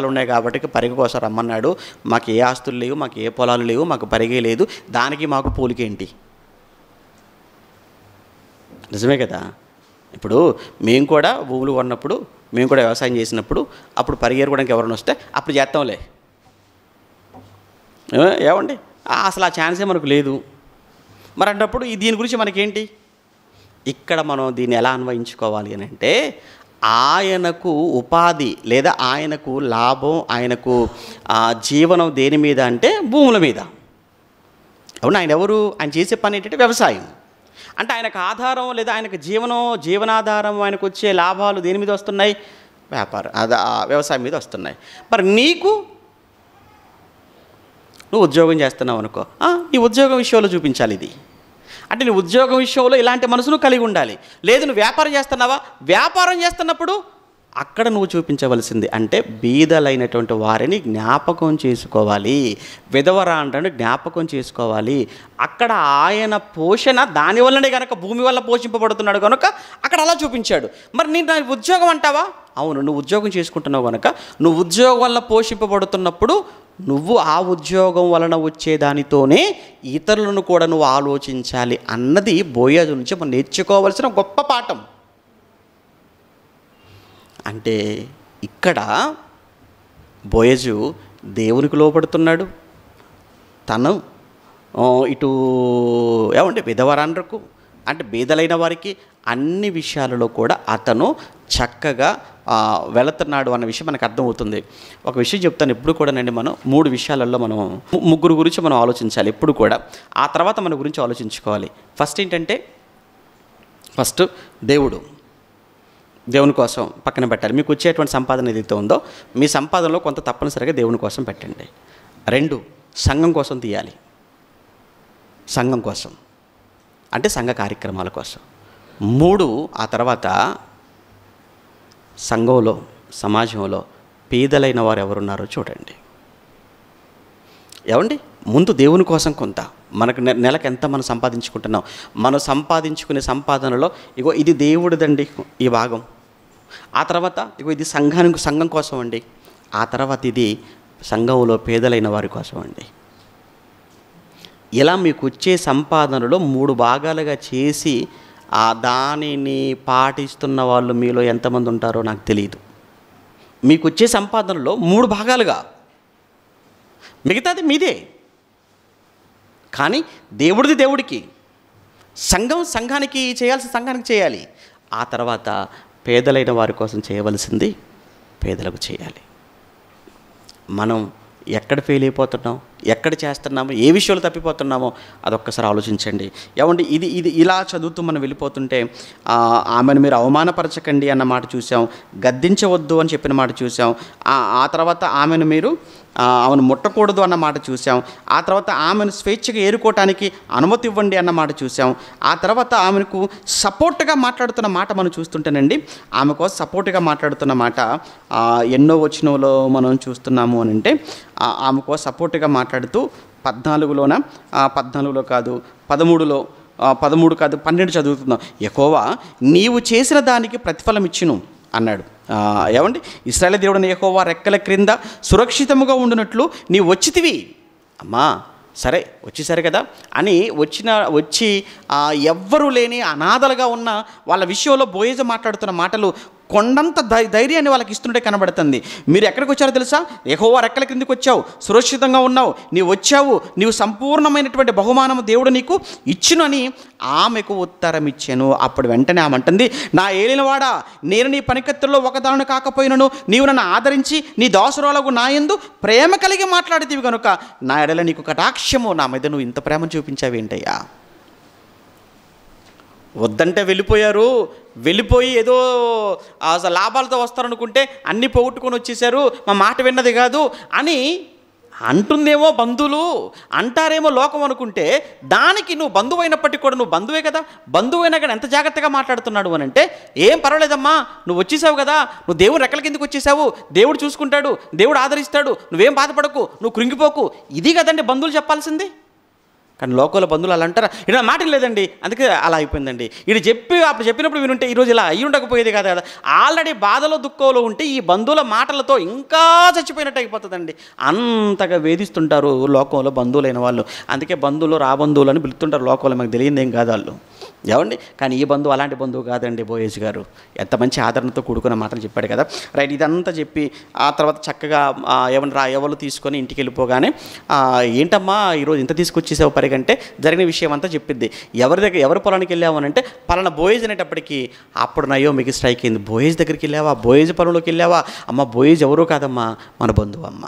ఉన్నాయి కాబట్టి పరిగె కోసం రమ్మన్నాడు. మాకు ఏ ఆస్తులు లేవు, మాకు ఏ పొలాలు లేవు, మాకు పరిగే లేదు, దానికి మాకు పూలికేంటి? నిజమే కదా. ఇప్పుడు మేము కూడా భూములు కొన్నప్పుడు, మేము కూడా వ్యవసాయం చేసినప్పుడు అప్పుడు పరిగెరుకోవడానికి ఎవరైనా వస్తే అప్పుడు చేస్తాంలే. ఏమండి అసలు ఆ ఛాన్సే మనకు లేదు. మరి అన్నప్పుడు దీని గురించి మనకేంటి? ఇక్కడ మనం దీన్ని ఎలా అన్వయించుకోవాలి అని అంటే, ఆయనకు ఉపాధి లేదా ఆయనకు లాభం, ఆయనకు జీవనం దేని మీద అంటే భూముల మీద. అవును, ఆయన ఎవరు? ఆయన చేసే పని ఏంటంటే వ్యవసాయం. అంటే ఆయనకు ఆధారం లేదా ఆయనకు జీవనాధారం, ఆయనకు వచ్చే లాభాలు దేని మీద వస్తున్నాయి? వ్యవసాయం మీద వస్తున్నాయి. మరి నువ్వు ఉద్యోగం చేస్తున్నావు అనుకో, నీ ఉద్యోగం విషయంలో చూపించాలి ఇది. అంటే నీ ఉద్యోగం విషయంలో ఇలాంటి మనసును కలిగి ఉండాలి. లేదు నువ్వు వ్యాపారం చేస్తున్నావా, వ్యాపారం చేస్తున్నప్పుడు అక్కడ నువ్వు చూపించవలసింది అంటే బీదలైనటువంటి వారిని జ్ఞాపకం చేసుకోవాలి, విధవరాండ్రను జ్ఞాపకం చేసుకోవాలి. అక్కడ ఆయన పోషణ దానివల్లనే కనుక, భూమి వల్ల పోషింపబడుతున్నాడు కనుక అక్కడ అలా చూపించాడు. మరి నేను నా ఉద్యోగం అంటావా? అవును, నువ్వు ఉద్యోగం చేసుకుంటున్నావు కనుక, నువ్వు ఉద్యోగం వల్ల పోషింపబడుతున్నప్పుడు నువ్వు ఆ ఉద్యోగం వలన వచ్చేదానితోనే ఇతరులను కూడా నువ్వు ఆలోచించాలి అన్నది బోయజు నుంచి మనం నేర్చుకోవాల్సిన గొప్ప పాఠం. అంటే ఇక్కడ బోయజు దేవునికి లోపడుతున్నాడు, తను ఇటు ఏమంటే విధవరాండ్రకు అంటే బీదలైన వారికి అన్ని విషయాలలో కూడా అతను చక్కగా వెళుతున్నాడు అన్న విషయం మనకు అర్థమవుతుంది. ఒక విషయం చెప్తాను, ఎప్పుడు కూడా మనం 3 విషయాలలో మనం ముగ్గురు గురించి మనం ఆలోచించాలి ఎప్పుడు కూడా, ఆ తర్వాత మన గురించి ఆలోచించుకోవాలి. ఫస్ట్ ఏంటంటే దేవుని కోసం పక్కన పెట్టాలి. మీకు వచ్చేటువంటి సంపాదన ఏదైతే ఉందో మీ సంపాదనలో కొంత తప్పనిసరిగా దేవుని కోసం పెట్టండి. 2 సంఘం కోసం తీయాలి, సంఘం కోసం అంటే సంఘ కార్యక్రమాల కోసం. 3 ఆ తర్వాత సంఘంలో సమాజంలో పేదలైన వారు ఎవరున్నారో చూడండి. ఏమండి ముందు దేవుని కోసం కొంత, మనకు నెలకు ఎంత మనం సంపాదించుకుంటున్నాం, మనం సంపాదించుకునే సంపాదనలో ఇగో ఇది దేవుడిదండి ఈ భాగం, ఆ తర్వాత ఇగో ఇది సంఘం కోసం అండి, ఆ తర్వాత ఇది సంఘంలో పేదలైన వారి కోసం అండి. ఇలా మీకు వచ్చే సంపాదనలో 3 భాగాలుగా చేసి దానిని పాటిస్తున్న వాళ్ళు మీలో ఎంతమంది ఉంటారో నాకు తెలియదు. మీకు వచ్చే సంపాదనలో 3 భాగాలుగా, మిగతాది మీదే, కానీ దేవుడిది దేవుడికి, సంఘానికి చేయాల్సిన సంఘానికి చేయాలి, ఆ తర్వాత పేదలైన వారి కోసం చేయవలసింది పేదలకు చేయాలి. మనం ఎక్కడ ఫెయిల్ అయిపోతున్నాం, ఎక్కడ చేస్తున్నామో, ఏ విషయంలో తప్పిపోతున్నామో అదొక్కసారి ఆలోచించండి. ఏమండి ఇది ఇలా చదువుతూ మనం వెళ్ళిపోతుంటే ఆమెను మీరు అవమానపరచకండి అన్న మాట చూసాం, గద్దించవద్దు అని చెప్పిన మాట చూసాం, ఆ తర్వాత ఆమెను మీరు ఆమెను ముట్టకూడదు అన్న మాట చూసాం, ఆ తర్వాత ఆమెను స్వేచ్ఛగా ఏరుకోవటానికి అనుమతి ఇవ్వండి అన్న మాట చూసాం, ఆ తర్వాత ఆమెకు సపోర్ట్గా మాట్లాడుతున్న మాట మనం చూస్తుంటేనండి, ఆమె కోసం సపోర్ట్గా మాట్లాడుతున్న మాట ఎన్నో వచనంలో మనం చూస్తున్నాము అని అంటే ఆమె కోసం సపోర్ట్గా మాట్లాడుతూ 14లో కాదు 13 కాదు 12 చదువుతున్నాం. యెహోవా నీవు చేసిన దానికి ప్రతిఫలం ఇచ్చును అన్నాడు. ఏమండి ఇశ్రాయేలు దేవుడైన యెహోవా రెక్కల క్రింద సురక్షితముగా ఉండునట్లు నీవు వచ్చితివి. అమ్మా సరే వచ్చేసారు కదా అని వచ్చి ఎవ్వరూ లేని అనాథలుగా ఉన్న వాళ్ళ విషయంలో బోయజు మాట్లాడుతున్న మాటలు కొండంత ధైర్యాన్ని వాళ్ళకి ఇస్తుంటే కనబడుతుంది. మీరు ఎక్కడికి వచ్చారో తెలుసా? యెహోవా రెక్కల క్రిందికి వచ్చావు, సురక్షితంగా ఉన్నావు, నీవు వచ్చావు, నీవు సంపూర్ణమైనటువంటి బహుమానము దేవుడు నీకు ఇచ్చును అని ఆమెకు ఉత్తరం ఇచ్చాను. అప్పుడు వెంటనే ఆమె అంటుంది, నా ఏలినవాడా, నేను నీ పనికత్తుల్లో ఒకదాను కాకపోయినను నీవు నన్ను ఆదరించి నీ దాసురాలకు నా యందు ప్రేమ కలిగి మాట్లాడితివి కనుక నా ఎడల నీకు కటాక్షము, నా మీద నువ్వు ఇంత ప్రేమ చూపించావేంటయ్యా. వద్దంటే వెళ్ళిపోయి ఏదో లాభాలతో వస్తారనుకుంటే అన్నీ పోగొట్టుకొని వచ్చేసారు, మా మాట విన్నది కాదు అని అంటుందేమో బంధువులు, అంటారేమో లోకం అనుకుంటే, దానికి నువ్వు బంధువు అయినప్పటికీ కూడా నువ్వు బంధువే కదా, బంధువైనా కానీ ఎంత జాగ్రత్తగా మాట్లాడుతున్నాడు అని అంటే, ఏం పర్వాలేదమ్మా నువ్వు వచ్చేసావు కదా, నువ్వు దేవుడు రెక్కల కిందకి వచ్చేసావు, దేవుడు చూసుకుంటాడు, దేవుడు ఆదరిస్తాడు, నువ్వేం బాధపడకు, నువ్వు కృంగిపోకు, ఇది కదండి బంధువులు చెప్పాల్సింది. కానీ లోకల్ బంధువులు అలా అంటారా, ఇలా మాట లేదండి అందుకే అలా అయిపోయిందండి, ఇది అప్పుడు చెప్పినప్పుడు వినుంటే ఈరోజు ఇలా అయ్యి ఉండకపోయేది కాదు కదా. ఆల్రెడీ బాధలో దుఃఖంలో ఉంటే ఈ బంధువుల మాటలతో ఇంకా చచ్చిపోయినట్టు అయిపోతుందండి. అంతగా వేధిస్తుంటారు లోకంలో బంధువులైన వాళ్ళు. అందుకే బంధువులు రాబంధువులు అని పిలుస్తుంటారు లోకంలో, మాకు తెలియదు ఏం కాదు వాళ్ళు. ఏమండి కానీ ఈ బంధువు అలాంటి బంధువు కాదండి. బోయజు గారు ఎంత మంచి ఆదరణతో కూడుకున్న మాటలు చెప్పాడు కదా. రైట్, ఇదంతా చెప్పి ఆ తర్వాత చక్కగా ఎవరు తీసుకొని ఇంటికి వెళ్ళిపోగానే, ఏంటమ్మా ఈరోజు ఇంత తీసుకొచ్చేసావు పరిగంటే జరిగిన విషయం అంతా చెప్పిద్ది. ఎవరి పొలానికి వెళ్ళామనంటే పలానా బోయజు అనేటప్పటికీ అప్పుడు నయోమికి స్ట్రైక్ అయింది. బోయజు దగ్గరికి వెళ్ళావా, బోయజు పొలంలోకి వెళ్ళావా? అమ్మ బోయజు ఎవరో కాదమ్మా, మన బంధువు అమ్మ,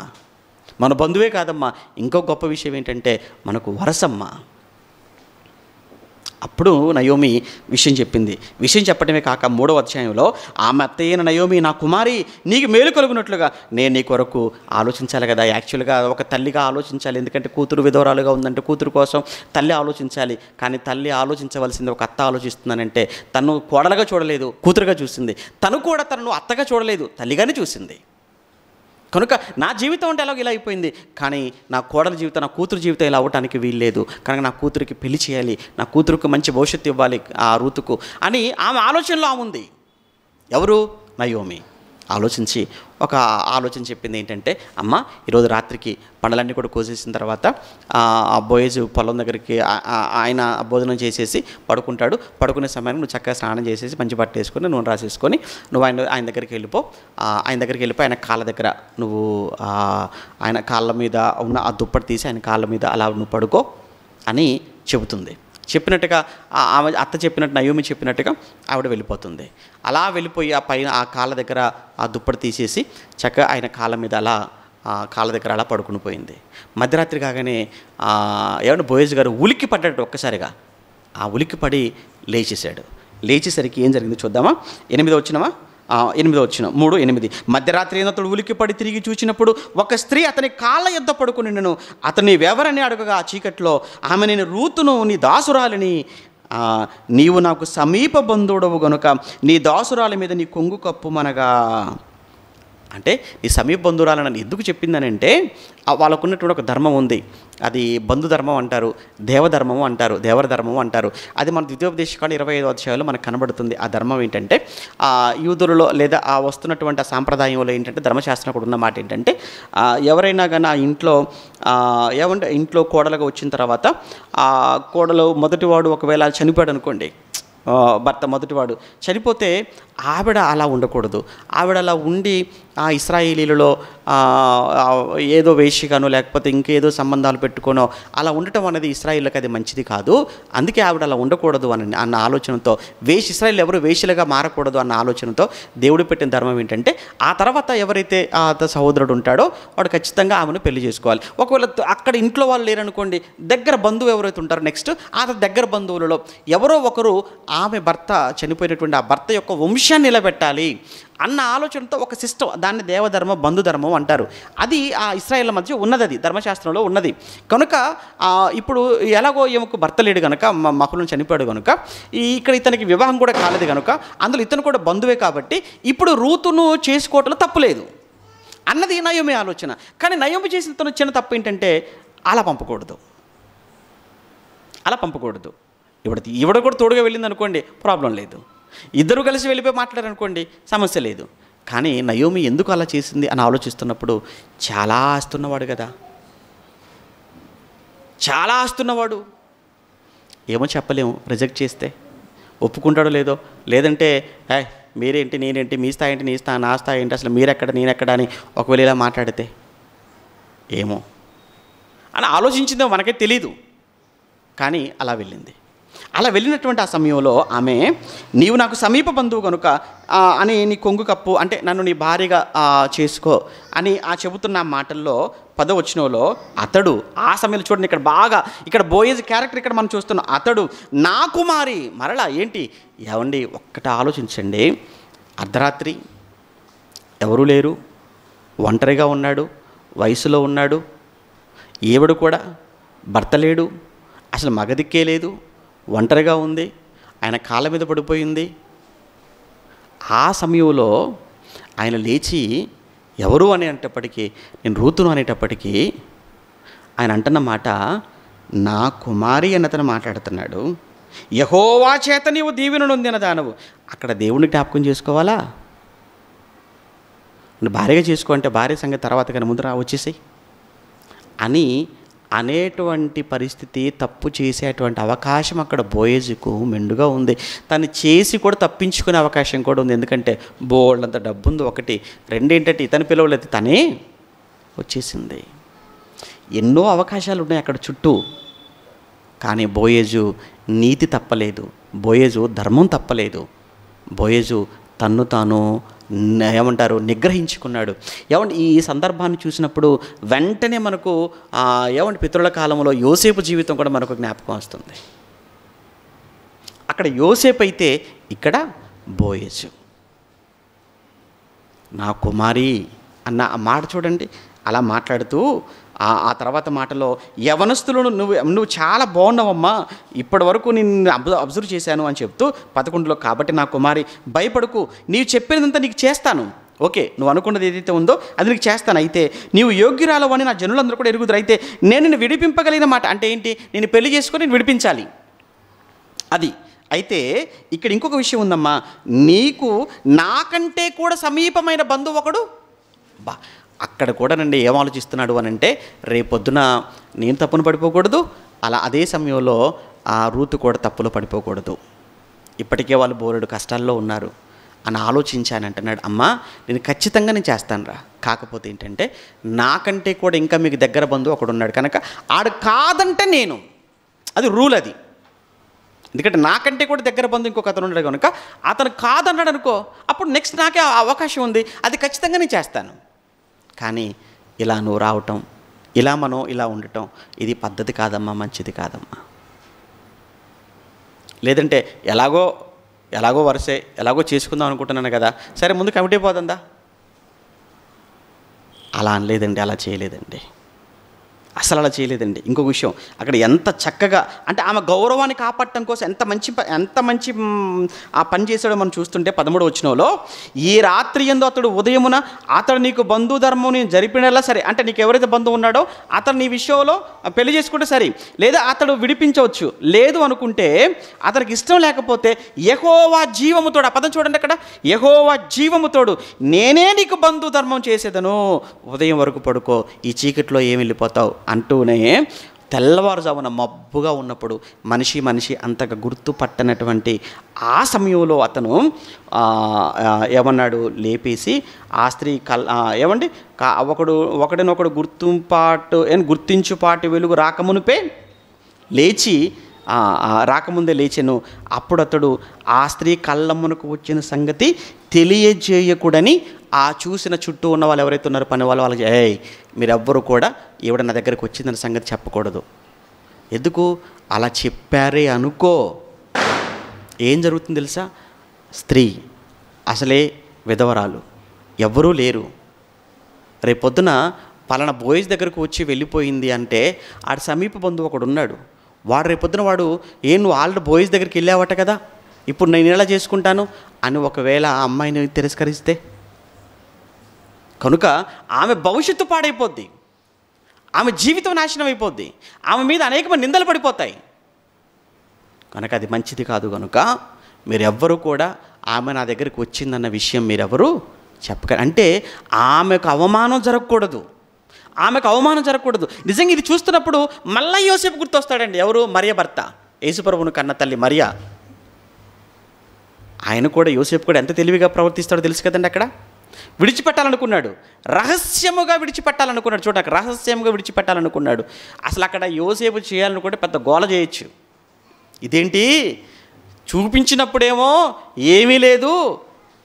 మన బంధువే కాదమ్మా, ఇంకో గొప్ప విషయం ఏంటంటే మనకు వరసమ్మ. అప్పుడు నయోమి విషయం చెప్పింది. విషయం చెప్పడమే కాక 3వ అధ్యాయంలో ఆమె అత్తయ్యైన నయోమి, నా కుమారి నీకు మేలు కలుగునట్లుగా నేను నీ కొరకు ఆలోచించాలి కదా. యాక్చువల్గా ఒక తల్లిగా ఆలోచించాలి, ఎందుకంటే కూతురు విధవరాలుగా ఉందంటే కూతురు కోసం తల్లి ఆలోచించాలి. కానీ తల్లి ఆలోచించవలసింది ఒక అత్త ఆలోచిస్తున్నానంటే, తను కోడలుగా చూడలేదు, కూతురుగా చూసింది. తను కూడా తనను అత్తగా చూడలేదు, తల్లిగానే చూసింది. కనుక నా జీవితం అంటే ఎలాగో ఇలా అయిపోయింది, కానీ నా కోడల జీవితం, నా కూతురు జీవితం ఇలా అవ్వటానికి వీల్లేదు. కనుక నా కూతురికి పెళ్లి చేయాలి, నా కూతురుకు మంచి భవిష్యత్తు ఇవ్వాలి ఆ రూతుకు అని ఆమె ఆలోచనలో ఆమె ఉంది. ఎవరు? నయోమి. ఆలోచించి ఒక ఆలోచన చెప్పింది ఏంటంటే, అమ్మ ఈరోజు రాత్రికి పండ్లన్నీ కూడా కోసేసిన తర్వాత ఆ బోయేజు పొలం దగ్గరికి ఆయన భోజనం చేసేసి పడుకుంటాడు. పడుకునే సమయానికి నువ్వు చక్కగా స్నానం చేసేసి మంచి బట్ట వేసుకొని నూనె రాసేసుకొని నువ్వు ఆయన దగ్గరికి వెళ్ళిపో. ఆయన దగ్గరికి వెళ్ళిపోయి ఆయన కాళ్ళ దగ్గర నువ్వు ఆయన కాళ్ళ మీద ఉన్న ఆ దుప్పటి తీసి ఆయన కాళ్ళ మీద అలా నువ్వు పడుకో అని చెబుతుంది. చెప్పినట్టుగా ఆమె అత్త చెప్పినట్టు, నయోమి చెప్పినట్టుగా ఆవిడ వెళ్ళిపోతుంది. అలా వెళ్ళిపోయి ఆ పైన ఆ కాళ్ళ దగ్గర ఆ దుప్పటి తీసేసి చక్కగా ఆయన కాళ్ళ మీద అలా కాళ్ళ దగ్గర అలా పడుకుని పోయింది. మధ్యరాత్రి కాగానే ఏమన్నా బోయేజు గారు ఉలిక్కి పడ్డాడు. ఒక్కసారిగా ఆ ఉలిక్కి పడి లేచేశాడు. లేచేసరికి ఏం జరిగింది చూద్దామా? 8వ వచనమా? 8వ వచనం 3:8. మధ్యరాత్రి అతడు ఉలిక్కిపడి తిరిగి చూచినప్పుడు ఒక స్త్రీ అతని కాళ్ళ యొద్ద పడుకుని నేను అతని ఎవరని అడగగా ఆ చీకట్లో ఆమె, నేను రూతును, నీ దాసురాలిని, నీవు నాకు సమీప బంధువుడవు గనుక నీ దాసురాలి మీద నీ కొంగు కప్పుమనగా. అంటే ఈ సమీప బంధువురాలని ఎందుకు చెప్పిందనంటే, వాళ్ళకున్నటువంటి ఒక ధర్మం ఉంది. అది బంధు ధర్మం అంటారు, దేవధర్మము అంటారు, దేవర ధర్మము అంటారు. అది మన ద్వితీయోపదేశకాండ 25వ అధ్యాయంలో మనకు కనబడుతుంది. ఆ ధర్మం ఏంటంటే, యూదులలో లేదా ఆ వస్తున్నటువంటి ఆ సాంప్రదాయంలో ఏంటంటే, ధర్మశాస్త్రం కూడా ఉన్న మాట ఏంటంటే, ఎవరైనా కానీ ఆ ఇంట్లో ఇంట్లో కోడలుగా వచ్చిన తర్వాత ఆ కోడలు మొదటివాడు ఒకవేళ చనిపోయాడు అనుకోండి, భర్త మొదటివాడు చనిపోతే ఆవిడ అలా ఉండకూడదు. ఆవిడ అలా ఉండి ఆ ఇశ్రాయేలీలలో ఏదో వేశ్యగానో లేకపోతే ఇంకేదో సంబంధాలు పెట్టుకోనో అలా ఉండటం అనేది ఇశ్రాయేళ్ళకి అది మంచిది కాదు. అందుకే ఆవిడ అలా ఉండకూడదు అన్న ఆలోచనతో, ఇశ్రాయేల్ ఎవరు వేశ్యలుగా మారకూడదు అన్న ఆలోచనతో దేవుడు పెట్టిన ధర్మం ఏంటంటే, ఆ తర్వాత ఎవరైతే ఆ సహోదరుడు ఉంటాడో వాడు ఖచ్చితంగా ఆమెను పెళ్లి చేసుకోవాలి. ఒకవేళ అక్కడ ఇంట్లో వాళ్ళు లేరనుకోండి, దగ్గర బంధువు ఎవరైతే ఉంటారో నెక్స్ట్ ఆ దగ్గర బంధువులలో ఎవరో ఒకరు ఆమె భర్త చనిపోయినటువంటి ఆ భర్త యొక్క వంశాన్ని నిలబెట్టాలి అన్న ఆలోచనతో ఒక సిస్టమ్, దాన్ని దేవధర్మం, బంధుధర్మం అంటారు. అది ఆ ఇశ్రాయేళ్ల మధ్య ఉన్నది, అది ధర్మశాస్త్రంలో ఉన్నది. కనుక ఇప్పుడు ఎలాగో ఈమెకు భర్త లేడు కనుక, మహులను చనిపోయాడు కనుక, ఇక్కడ ఇతనికి వివాహం కూడా కాలేదు కనుక, అందులో ఇతను కూడా బంధువే కాబట్టి ఇప్పుడు రూతును చేసుకోవటంలో తప్పులేదు అన్నది నయోమి ఆలోచన. కానీ నయోమి చేసిన తను చిన్న తప్పు ఏంటంటే, అలా పంపకూడదు. ఈవిడ కూడా తోడుగా వెళ్ళింది అనుకోండి, ప్రాబ్లం లేదు. ఇద్దరు కలిసి వెళ్ళిపోయి మాట్లాడారనుకోండి, సమస్య లేదు. కానీ నయోమి ఎందుకు అలా చేసింది అని ఆలోచిస్తున్నప్పుడు, చాలా ఆస్తున్నవాడు కదా, చాలా ఆస్తున్నవాడు, ఏమో చెప్పలేము. రిజెక్ట్ చేస్తే ఒప్పుకుంటాడో లేదో, లేదంటే మీరేంటి నేనేంటి, మీ స్థాయి ఏంటి నీ స్థాయి, నా స్థాయి ఏంటి, అసలు మీరెక్కడ నేనెక్కడ అని ఒకవేళ ఇలా మాట్లాడితే ఏమో అని ఆలోచించిందో మనకే తెలీదు. కానీ అలా వెళ్ళింది. అలా వెళ్ళినటువంటి ఆ సమయంలో ఆమె, నీవు నాకు సమీప బంధువు కనుక అని నీ కొంగు కప్పు, అంటే నన్ను నీ భార్యగా చేసుకో అని చెబుతున్న మాటల్లో 10వ వచనంలో అతడు, ఆ సమయంలో చూడండి, ఇక్కడ బోయేజ్ క్యారెక్టర్ ఇక్కడ మనం చూస్తున్నాం. అతడు నా కుమారి, మరలా ఏంటి ఏమండి, ఒక్కటి ఆలోచించండి. అర్ధరాత్రి ఎవరూ లేరు, ఒంటరిగా ఉన్నాడు, వయసులో ఉన్నాడు, ఈవిడ కూడా భర్త లేడు, అసలు మగదిక్కే లేదు, ఒంటరిగా ఉంది, ఆయన కాళ్ళ మీద పడిపోయింది. ఆ సమయంలో ఆయన లేచి ఎవరు అనేటప్పటికీ, నేను రూతును అనేటప్పటికీ ఆయన అంటున్న మాట నా కుమారి అన్నతను మాట్లాడుతున్నాడు. యెహోవా చేత నీవు దీవెన నొందిన దానవు. అక్కడ దేవుని జ్ఞాపకం చేసుకోవాలా? భార్యగా చేసుకో అంటే భార్య సంగతి తర్వాత కానీ ముందు వచ్చేసాయి అని అనేటువంటి పరిస్థితి, తప్పు చేసేటువంటి అవకాశం అక్కడ బోయేజుకు మెండుగా ఉంది. తను చేసి కూడా తప్పించుకునే అవకాశం కూడా ఉంది. ఎందుకంటే బోల్డంత డబ్బు ఉంది. ఒకటి, రెండేంటంటే ఇతని పిలవలేదు, తనే వచ్చేసింది. ఎన్నో అవకాశాలు ఉన్నాయి అక్కడ చుట్టూ. కానీ బోయేజు నీతి తప్పలేదు, బోయేజు ధర్మం తప్పలేదు, బోయేజు తన్ను తాను నిగ్రహించుకున్నాడు. ఈ సందర్భాన్ని చూసినప్పుడు వెంటనే మనకు పితరుల కాలంలో యోసేపు జీవితం కూడా మనకు జ్ఞాపకం వస్తుంది. అక్కడ యోసేపు అయితే, ఇక్కడ బోయేజు. నా కుమారి అన్న ఆ మాట చూడండి, అలా మాట్లాడుతూ ఆ తర్వాత మాటలో యవనస్తులను నువ్వు చాలా బాగున్నావమ్మా, ఇప్పటి వరకు నేను అబ్జర్వ్ చేశాను అని చెప్తూ 11లో, కాబట్టి నా కుమారి భయపడకు, నీవు చెప్పినదంతా నీకు చేస్తాను. ఓకే, నువ్వు అనుకున్నది ఏదైతే ఉందో అది నీకు చేస్తాను. అయితే నీవు యోగ్యురాలవు అని నా జనులందరూ కూడా ఎరుగుదురు. అయితే నేను నిన్ను విడిపింపగలిగిన మాట అంటే ఏంటి? నేను పెళ్లి చేసుకొని నేను విడిపించాలి. అది అయితే ఇక్కడ ఇంకొక విషయం ఉందమ్మా, నీకు నాకంటే కూడా సమీపమైన బంధువు ఒకడు బా. అక్కడ కూడానండి ఏం ఆలోచిస్తున్నాడు అని అంటే, రేపొద్దున నేను తప్పును పడిపోకూడదు, అలా అదే సమయంలో ఆ రూతు కూడా తప్పులో పడిపోకూడదు, ఇప్పటికే వాళ్ళు బోలెడు కష్టాల్లో ఉన్నారు అని ఆలోచించాను అంటున్నాడు. అమ్మా నేను ఖచ్చితంగా నేను చేస్తాను రా, కాకపోతే ఏంటంటే నాకంటే కూడా ఇంకా మీకు దగ్గర బంధువు ఒకడు ఉన్నాడు కనుక ఆడు కాదంటే నేను, అది రూల్ అది. ఎందుకంటే నాకంటే కూడా దగ్గర బంధువు ఇంకొక అతను ఉన్నాడు కనుక అతను కాదన్నాడు అనుకో, అప్పుడు నెక్స్ట్ నాకే అవకాశం ఉంది, అది ఖచ్చితంగా నేను చేస్తాను. కానీ ఇలా నువ్వు రావటం, ఇలా మనం ఇలా ఉండటం, ఇది పద్ధతి కాదమ్మా, మంచిది కాదమ్మా. లేదంటే ఎలాగో వరుసే ఎలాగో చేసుకుందాం అనుకుంటున్నాను కదా, సరే ముందు కమిటీ పోతుందా, అలా అనలేదండి, అలా చేయలేదండి, అసలు అలా చేయలేదండి. ఇంకొక విషయం, అక్కడ ఎంత చక్కగా అంటే ఆమె గౌరవాన్ని కాపాడటం కోసం ఎంత మంచి ఆ పని చేశాడో మనం చూస్తుంటే 13వ వచనంలో, ఈ రాత్రి యందు అతడు ఉదయమున అతడు నీకు బంధు ధర్మం నేను జరిపినలా సరే, అంటే నీకు ఎవరైతే బంధువు ఉన్నాడో అతను నీ విషయంలో పెళ్లి చేసుకుంటే సరే, లేదా అతడు విడిపించవచ్చు, లేదు అనుకుంటే అతనికి ఇష్టం లేకపోతే యెహోవా జీవముతోడు, ఆ పదం చూడండి అక్కడ, యెహోవా జీవముతోడు నేనే నీకు బంధు ధర్మం చేసేదను, ఉదయం వరకు పడుకో, ఈ చీకట్లో ఏమి వెళ్ళిపోతావు అంటూనే తెల్లవారుజామున మబ్బుగా ఉన్నప్పుడు మనిషి అంతగా గుర్తుపట్టనటువంటి ఆ సమయంలో అతను ఏమన్నాడు, లేపేసి ఆ స్త్రీ ఏమండి ఒకడినొకడు గుర్తించుపాటి వెలుగు రాకమునుపే లేచి రాకముందే లేచెను. అప్పుడు అతడు ఆ స్త్రీ కళ్ళమ్మనకు వచ్చిన సంగతి తెలియజేయకూడని ఆ చూసిన చుట్టూ ఉన్న వాళ్ళు ఎవరైతే ఉన్నారో పని వాళ్ళకి, మీరెవ్వరూ కూడా ఈవిడ నా దగ్గరికి వచ్చిందన్న సంగతి చెప్పకూడదు. ఎందుకు అలా చెప్పారే అనుకో, ఏం జరుగుతుంది తెలుసా, స్త్రీ అసలే విధవరాలు, ఎవ్వరూ లేరు, రేపొద్దున పలానా బాయ్స్ దగ్గరకు వచ్చి వెళ్ళిపోయింది అంటే ఆడ సమీప బంధువు ఒకడు ఉన్నాడు, వాడు రేపొద్దున వాడు నువ్వు ఆల్రెడీ బాయ్స్ దగ్గరికి వెళ్ళావట కదా, ఇప్పుడు నేను ఎలా చేసుకుంటాను అని ఒకవేళ ఆ అమ్మాయిని తిరస్కరిస్తే కనుక ఆమె భవిష్యత్తు పాడైపోద్ది, ఆమె జీవితం నాశనం అయిపోద్ది, ఆమె మీద అనేకమంది నిందలు పడిపోతాయి. కనుక అది మంచిది కాదు. కనుక మీరెవ్వరూ కూడా ఆమె నా దగ్గరికి వచ్చిందన్న విషయం మీరెవరూ చెప్పకండి. అంటే ఆమెకు అవమానం జరగకూడదు, ఆమెకు అవమానం జరగకూడదు. నిజంగా ఇది చూస్తున్నప్పుడు మళ్ళీ యోసేపు గుర్తొస్తాడండి. ఎవరు? మరియ భర్త, యేసుప్రభువును కన్న తల్లి మరియ. ఆయన కూడా, యోసేపు కూడా ఎంత తెలివిగా ప్రవర్తిస్తాడో తెలుసు కదండి. అక్కడ విడిచిపెట్టాలనుకున్నాడు, రహస్యముగా విడిచిపెట్టాలనుకున్నాడు. చూడక రహస్యముగా విడిచిపెట్టాలనుకున్నాడు. అసలు అక్కడ యోసేపు చేయాలనుకుంటే పెద్ద గోల చేయొచ్చు. ఇదేంటి చూపించినప్పుడేమో ఏమీ లేదు,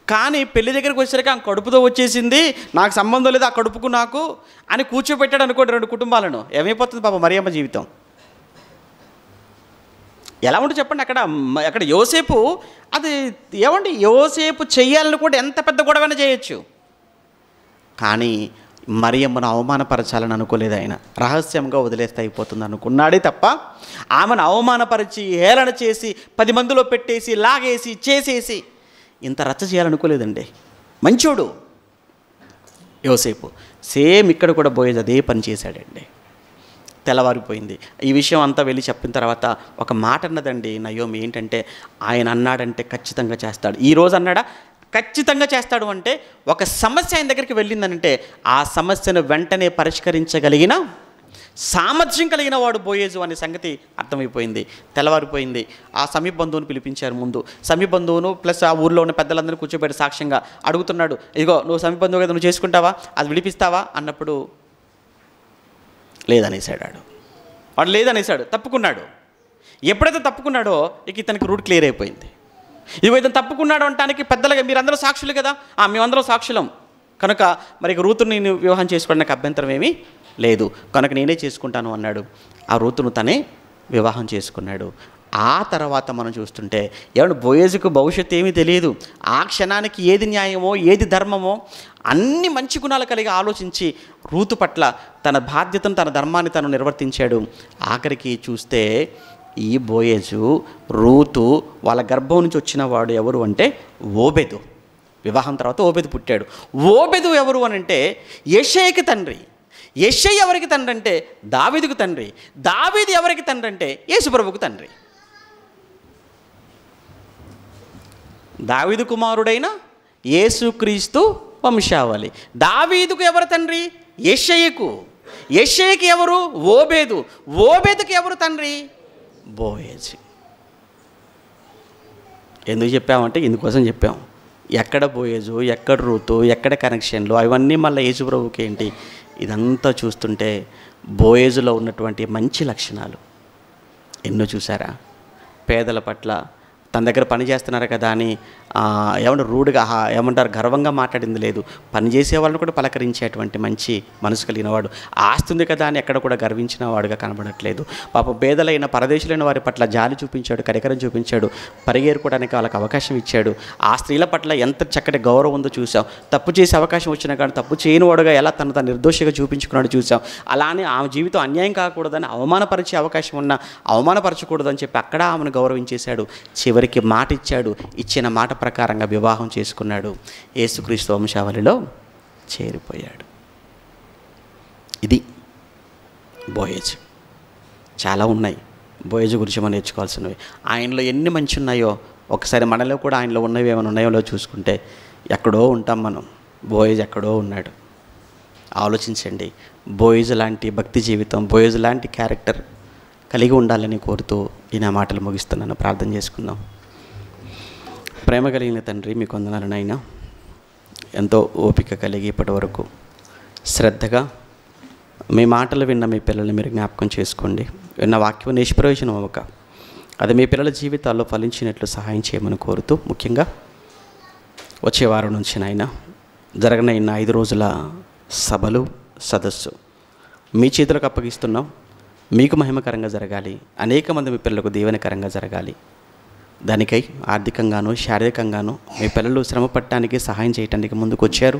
కానీ పెళ్లి దగ్గరికి వచ్చేసరికి ఆ కడుపుతో వచ్చేసింది, నాకు సంబంధం లేదు ఆ కడుపుకు నాకు అని కూర్చోబెట్టాడు అనుకోండి 2 కుటుంబాలను, ఏమైపోతుంది పాప మరియమ్మ జీవితం ఎలా ఉంటుంది చెప్పండి. అక్కడ యోసేపు అది ఏమండి, యోసేపు చెయ్యాలని కూడా ఎంత పెద్ద గొడవైనా చేయొచ్చు, కానీ మరియమ్మను అవమానపరచాలని అనుకోలేదు ఆయన. రహస్యంగా వదిలేస్తే అయిపోతుంది అనుకున్నాడే తప్ప ఆమెను అవమానపరిచి హేళన చేసి 10 మందిలో పెట్టేసి లాగేసి చేసేసి ఇంత రచ్చ చేయాలనుకోలేదండి. మంచోడు యోసేపు. సేమ్ ఇక్కడ కూడా బోయేజ్ అదే పని చేశాడండి. తెల్లవారిపోయింది. ఈ విషయం అంతా వెళ్ళి చెప్పిన తర్వాత ఒక మాట అన్నదండి నయోమి, ఏంటంటే ఆయన అన్నాడంటే ఖచ్చితంగా చేస్తాడు. ఈరోజు అన్నాడా? ఖచ్చితంగా చేస్తాడు. అంటే ఒక సమస్య ఆయన దగ్గరికి వెళ్ళిందనంటే ఆ సమస్యను వెంటనే పరిష్కరించగలిగిన సామర్థ్యం కలిగిన వాడు బోయేజు అనే సంగతి అర్థమైపోయింది. తెల్లవారిపోయింది. ఆ సమీప బంధువుని పిలిపించారు. ముందు సమీప బంధువును ప్లస్ ఆ ఊర్లో ఉన్న పెద్దలందరినీ కూర్చోబెట్టి సాక్ష్యంగా అడుగుతున్నాడు, ఇదిగో నువ్వు సమీప బంధువు కదా, నువ్వు చేసుకుంటావా, అది విడిపిస్తావా అన్నప్పుడు లేదనేసాడు. వాడు లేదనేసాడు, తప్పుకున్నాడు. ఎప్పుడైతే తప్పుకున్నాడో ఇక ఇతనికి రూట్ క్లియర్ అయిపోయింది. ఇదిగో ఇతను తప్పుకున్నాడు అనటానికి పెద్దలుగా మీరందరూ సాక్షులు కదా, మేమందరం సాక్షులం కనుక మరి రూతుని నేను వివాహం చేసుకోవడానికి అభ్యంతరం ఏమీ లేదు, కనుక నేనే చేసుకుంటాను అన్నాడు. ఆ రూతును తనే వివాహం చేసుకున్నాడు. ఆ తర్వాత మనం చూస్తుంటే ఏమన్నా బోయేజుకు భవిష్యత్తు ఏమీ తెలియదు. ఆ క్షణానికి ఏది న్యాయమో ఏది ధర్మమో అన్ని మంచి గుణాలు కలిగి ఆలోచించి రూతు పట్ల తన బాధ్యతను తన ధర్మాన్ని తను నిర్వర్తించాడు. ఆఖరికి చూస్తే ఈ బోయేజు రూతు వాళ్ళ గర్భం నుంచి వచ్చిన వాడు ఎవరు అంటే ఓబెదు. వివాహం తర్వాత ఓబెదు పుట్టాడు. ఓబెదు ఎవరు అని అంటే యెషయికి తండ్రి. యెషయి ఎవరికి తండ్రి అంటే దావీదుకు తండ్రి. దావీదు ఎవరికి తండ్రి అంటే యేసుప్రభుకు తండ్రి. దావీదు కుమారుడైన యేసుక్రీస్తు వంశావళి. దావీదుకు ఎవరు తండ్రి? యెషయకు. యెషయకి ఎవరు? ఓబేదు. ఓబేదుకి ఎవరు తండ్రి? బోయేజు. ఎందుకు చెప్పామంటే ఇందుకోసం చెప్పాము. ఎక్కడ బోయేజు, ఎక్కడ రూతు, ఎక్కడ కనెక్షన్లు, అవన్నీ మళ్ళీ యేసు ప్రభువుకి ఏంటి? ఇదంతా చూస్తుంటే బోయేజులో ఉన్నటువంటి మంచి లక్షణాలు ఎన్నో చూసారా? పేదల పట్ల, తన దగ్గర పని చేస్తున్నారు కదా అని ఏమంటారు రూడ్గా ఏమంటారు గర్వంగా మాట్లాడింది లేదు. పని చేసే వాళ్ళని కూడా పలకరించేటువంటి మంచి మనసు కలిగిన వాడు. ఆస్తుంది కదా అని ఎక్కడ కూడా గర్వించిన వాడుగా కనబడట్లేదు. పాపం పేదలైన పరదేశులైన వారి పట్ల జాలి చూపించాడు, కనికరం చూపించాడు, పరిగెరుకోవడానికి వాళ్ళకి అవకాశం ఇచ్చాడు. ఆ స్త్రీల పట్ల ఎంత చక్కటి గౌరవం ఉందో చూసాం. తప్పు చేసే అవకాశం వచ్చినా కానీ తప్పు చేయని వాడుగా ఎలా తను నిర్దోషిగా చూపించుకున్నాడు చూసాం. అలానే ఆమె జీవితం అన్యాయం కాకూడదని, అవమానపరిచే అవకాశం ఉన్నా అవమానపరచకూడదని చెప్పి అక్కడ ఆమెను గౌరవించేశాడు. చివరికి మాట ఇచ్చాడు. ఇచ్చిన మాట ప్రకారంగా వివాహం చేసుకున్నాడు. యేసుక్రీస్తు వంశావళిలో చేరిపోయాడు. ఇది బోయేజు. చాలా ఉన్నాయి బోయేజు గురించి మనం నేర్చుకోవాల్సినవి. ఆయనలో ఎన్ని మంచి ఉన్నాయో ఒకసారి మనలో కూడా ఆయనలో ఉన్నవి ఏమైనా ఉన్నాయో చూసుకుంటే ఎక్కడో ఉంటాం మనం. బోయేజు ఎక్కడో ఉన్నాడు. ఆలోచించండి. బోయేజు లాంటి భక్తి జీవితం, బోయేజు లాంటి క్యారెక్టర్ కలిగి ఉండాలని కోరుతూ ఈ నా మాటలు ముగిస్తున్నాను. ప్రార్థన చేసుకుందాం. ప్రేమ కలిగిన తండ్రి, మీకు వందనాలు నాయనా. ఎంతో ఓపిక కలిగి ఇప్పటి వరకు శ్రద్ధగా మీ మాటలు విన్న మీ పిల్లల్ని మీరు జ్ఞాపకం చేసుకోండి. విన్న వాక్యం నిష్ప్రయోజనం అవ్వక అది మీ పిల్లల జీవితాల్లో ఫలించినట్లు సహాయం చేయమని కోరుతూ, ముఖ్యంగా వచ్చే వారం నుంచి నాయనా జరగనైన 5 రోజుల సభలు, సదస్సు మీ చేతులకు అప్పగిస్తున్నాం. మీకు మహిమకరంగా జరగాలి. అనేక మంది మీ పిల్లలకు దీవెనకరంగా జరగాలి. దానికై ఆర్థికంగాను, శారీరకంగాను మీ పిల్లలు శ్రమ పడటానికి, సహాయం చేయటానికి ముందుకు వచ్చారు,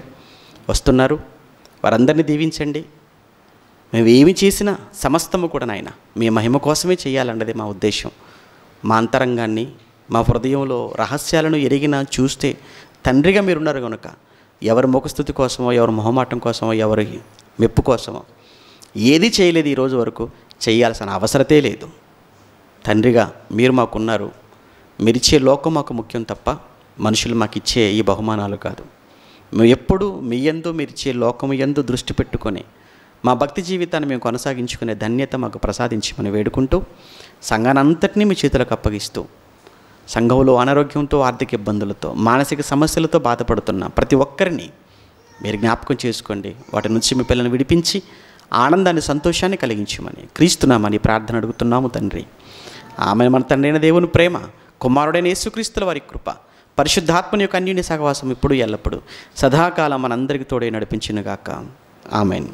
వస్తున్నారు. వారందరినీ దీవించండి. మేము ఏమి చేసినా సమస్తము కూడా నాయన మీ మహిమ కోసమే చేయాలన్నది మా ఉద్దేశం. మా అంతరంగాన్ని, మా హృదయంలో రహస్యాలను ఎరిగిన చూస్తే తండ్రిగా మీరున్నారు కనుక ఎవరి ముఖస్థుతి కోసమో, ఎవరి మొహమాటం కోసమో, ఎవరి మెప్పు కోసమో ఏది చేయలేదు ఈరోజు వరకు. చేయాల్సిన అవసరతే లేదు. తండ్రిగా మీరు మాకున్నారు. మీరిచ్చే లోకం మాకు ముఖ్యం తప్ప మనుషులు మాకు ఇచ్చే ఈ బహుమానాలు కాదు. మేము ఎప్పుడు మీ యందు, మీరిచ్చే లోకము యందు దృష్టి పెట్టుకొని మా భక్తి జీవితాన్ని మేము కొనసాగించుకునే ధన్యత మాకు ప్రసాదించమని వేడుకుంటూ, సంఘానంతటినీ మీ చేతులకు అప్పగిస్తూ, సంఘంలో అనారోగ్యంతో, ఆర్థిక ఇబ్బందులతో, మానసిక సమస్యలతో బాధపడుతున్న ప్రతి ఒక్కరిని మీరు జ్ఞాపకం చేసుకోండి. వాటి నుంచి మీ పిల్లల్ని విడిపించి ఆనందాన్ని, సంతోషాన్ని కలిగించమని క్రీస్తున్నామని ప్రార్థన అడుగుతున్నాము తండ్రి. ఆమె మన తండ్రి అయిన దేవుని ప్రేమ, కుమారుడైన యేసుక్రీస్తుల వారి కృప, పరిశుద్ధాత్మని యొక్క అన్యోన్య సహవాసం ఇప్పుడు ఎల్లప్పుడు సదాకాలం మనందరికీ తోడే నడిపించునుగాక. ఆమేన్.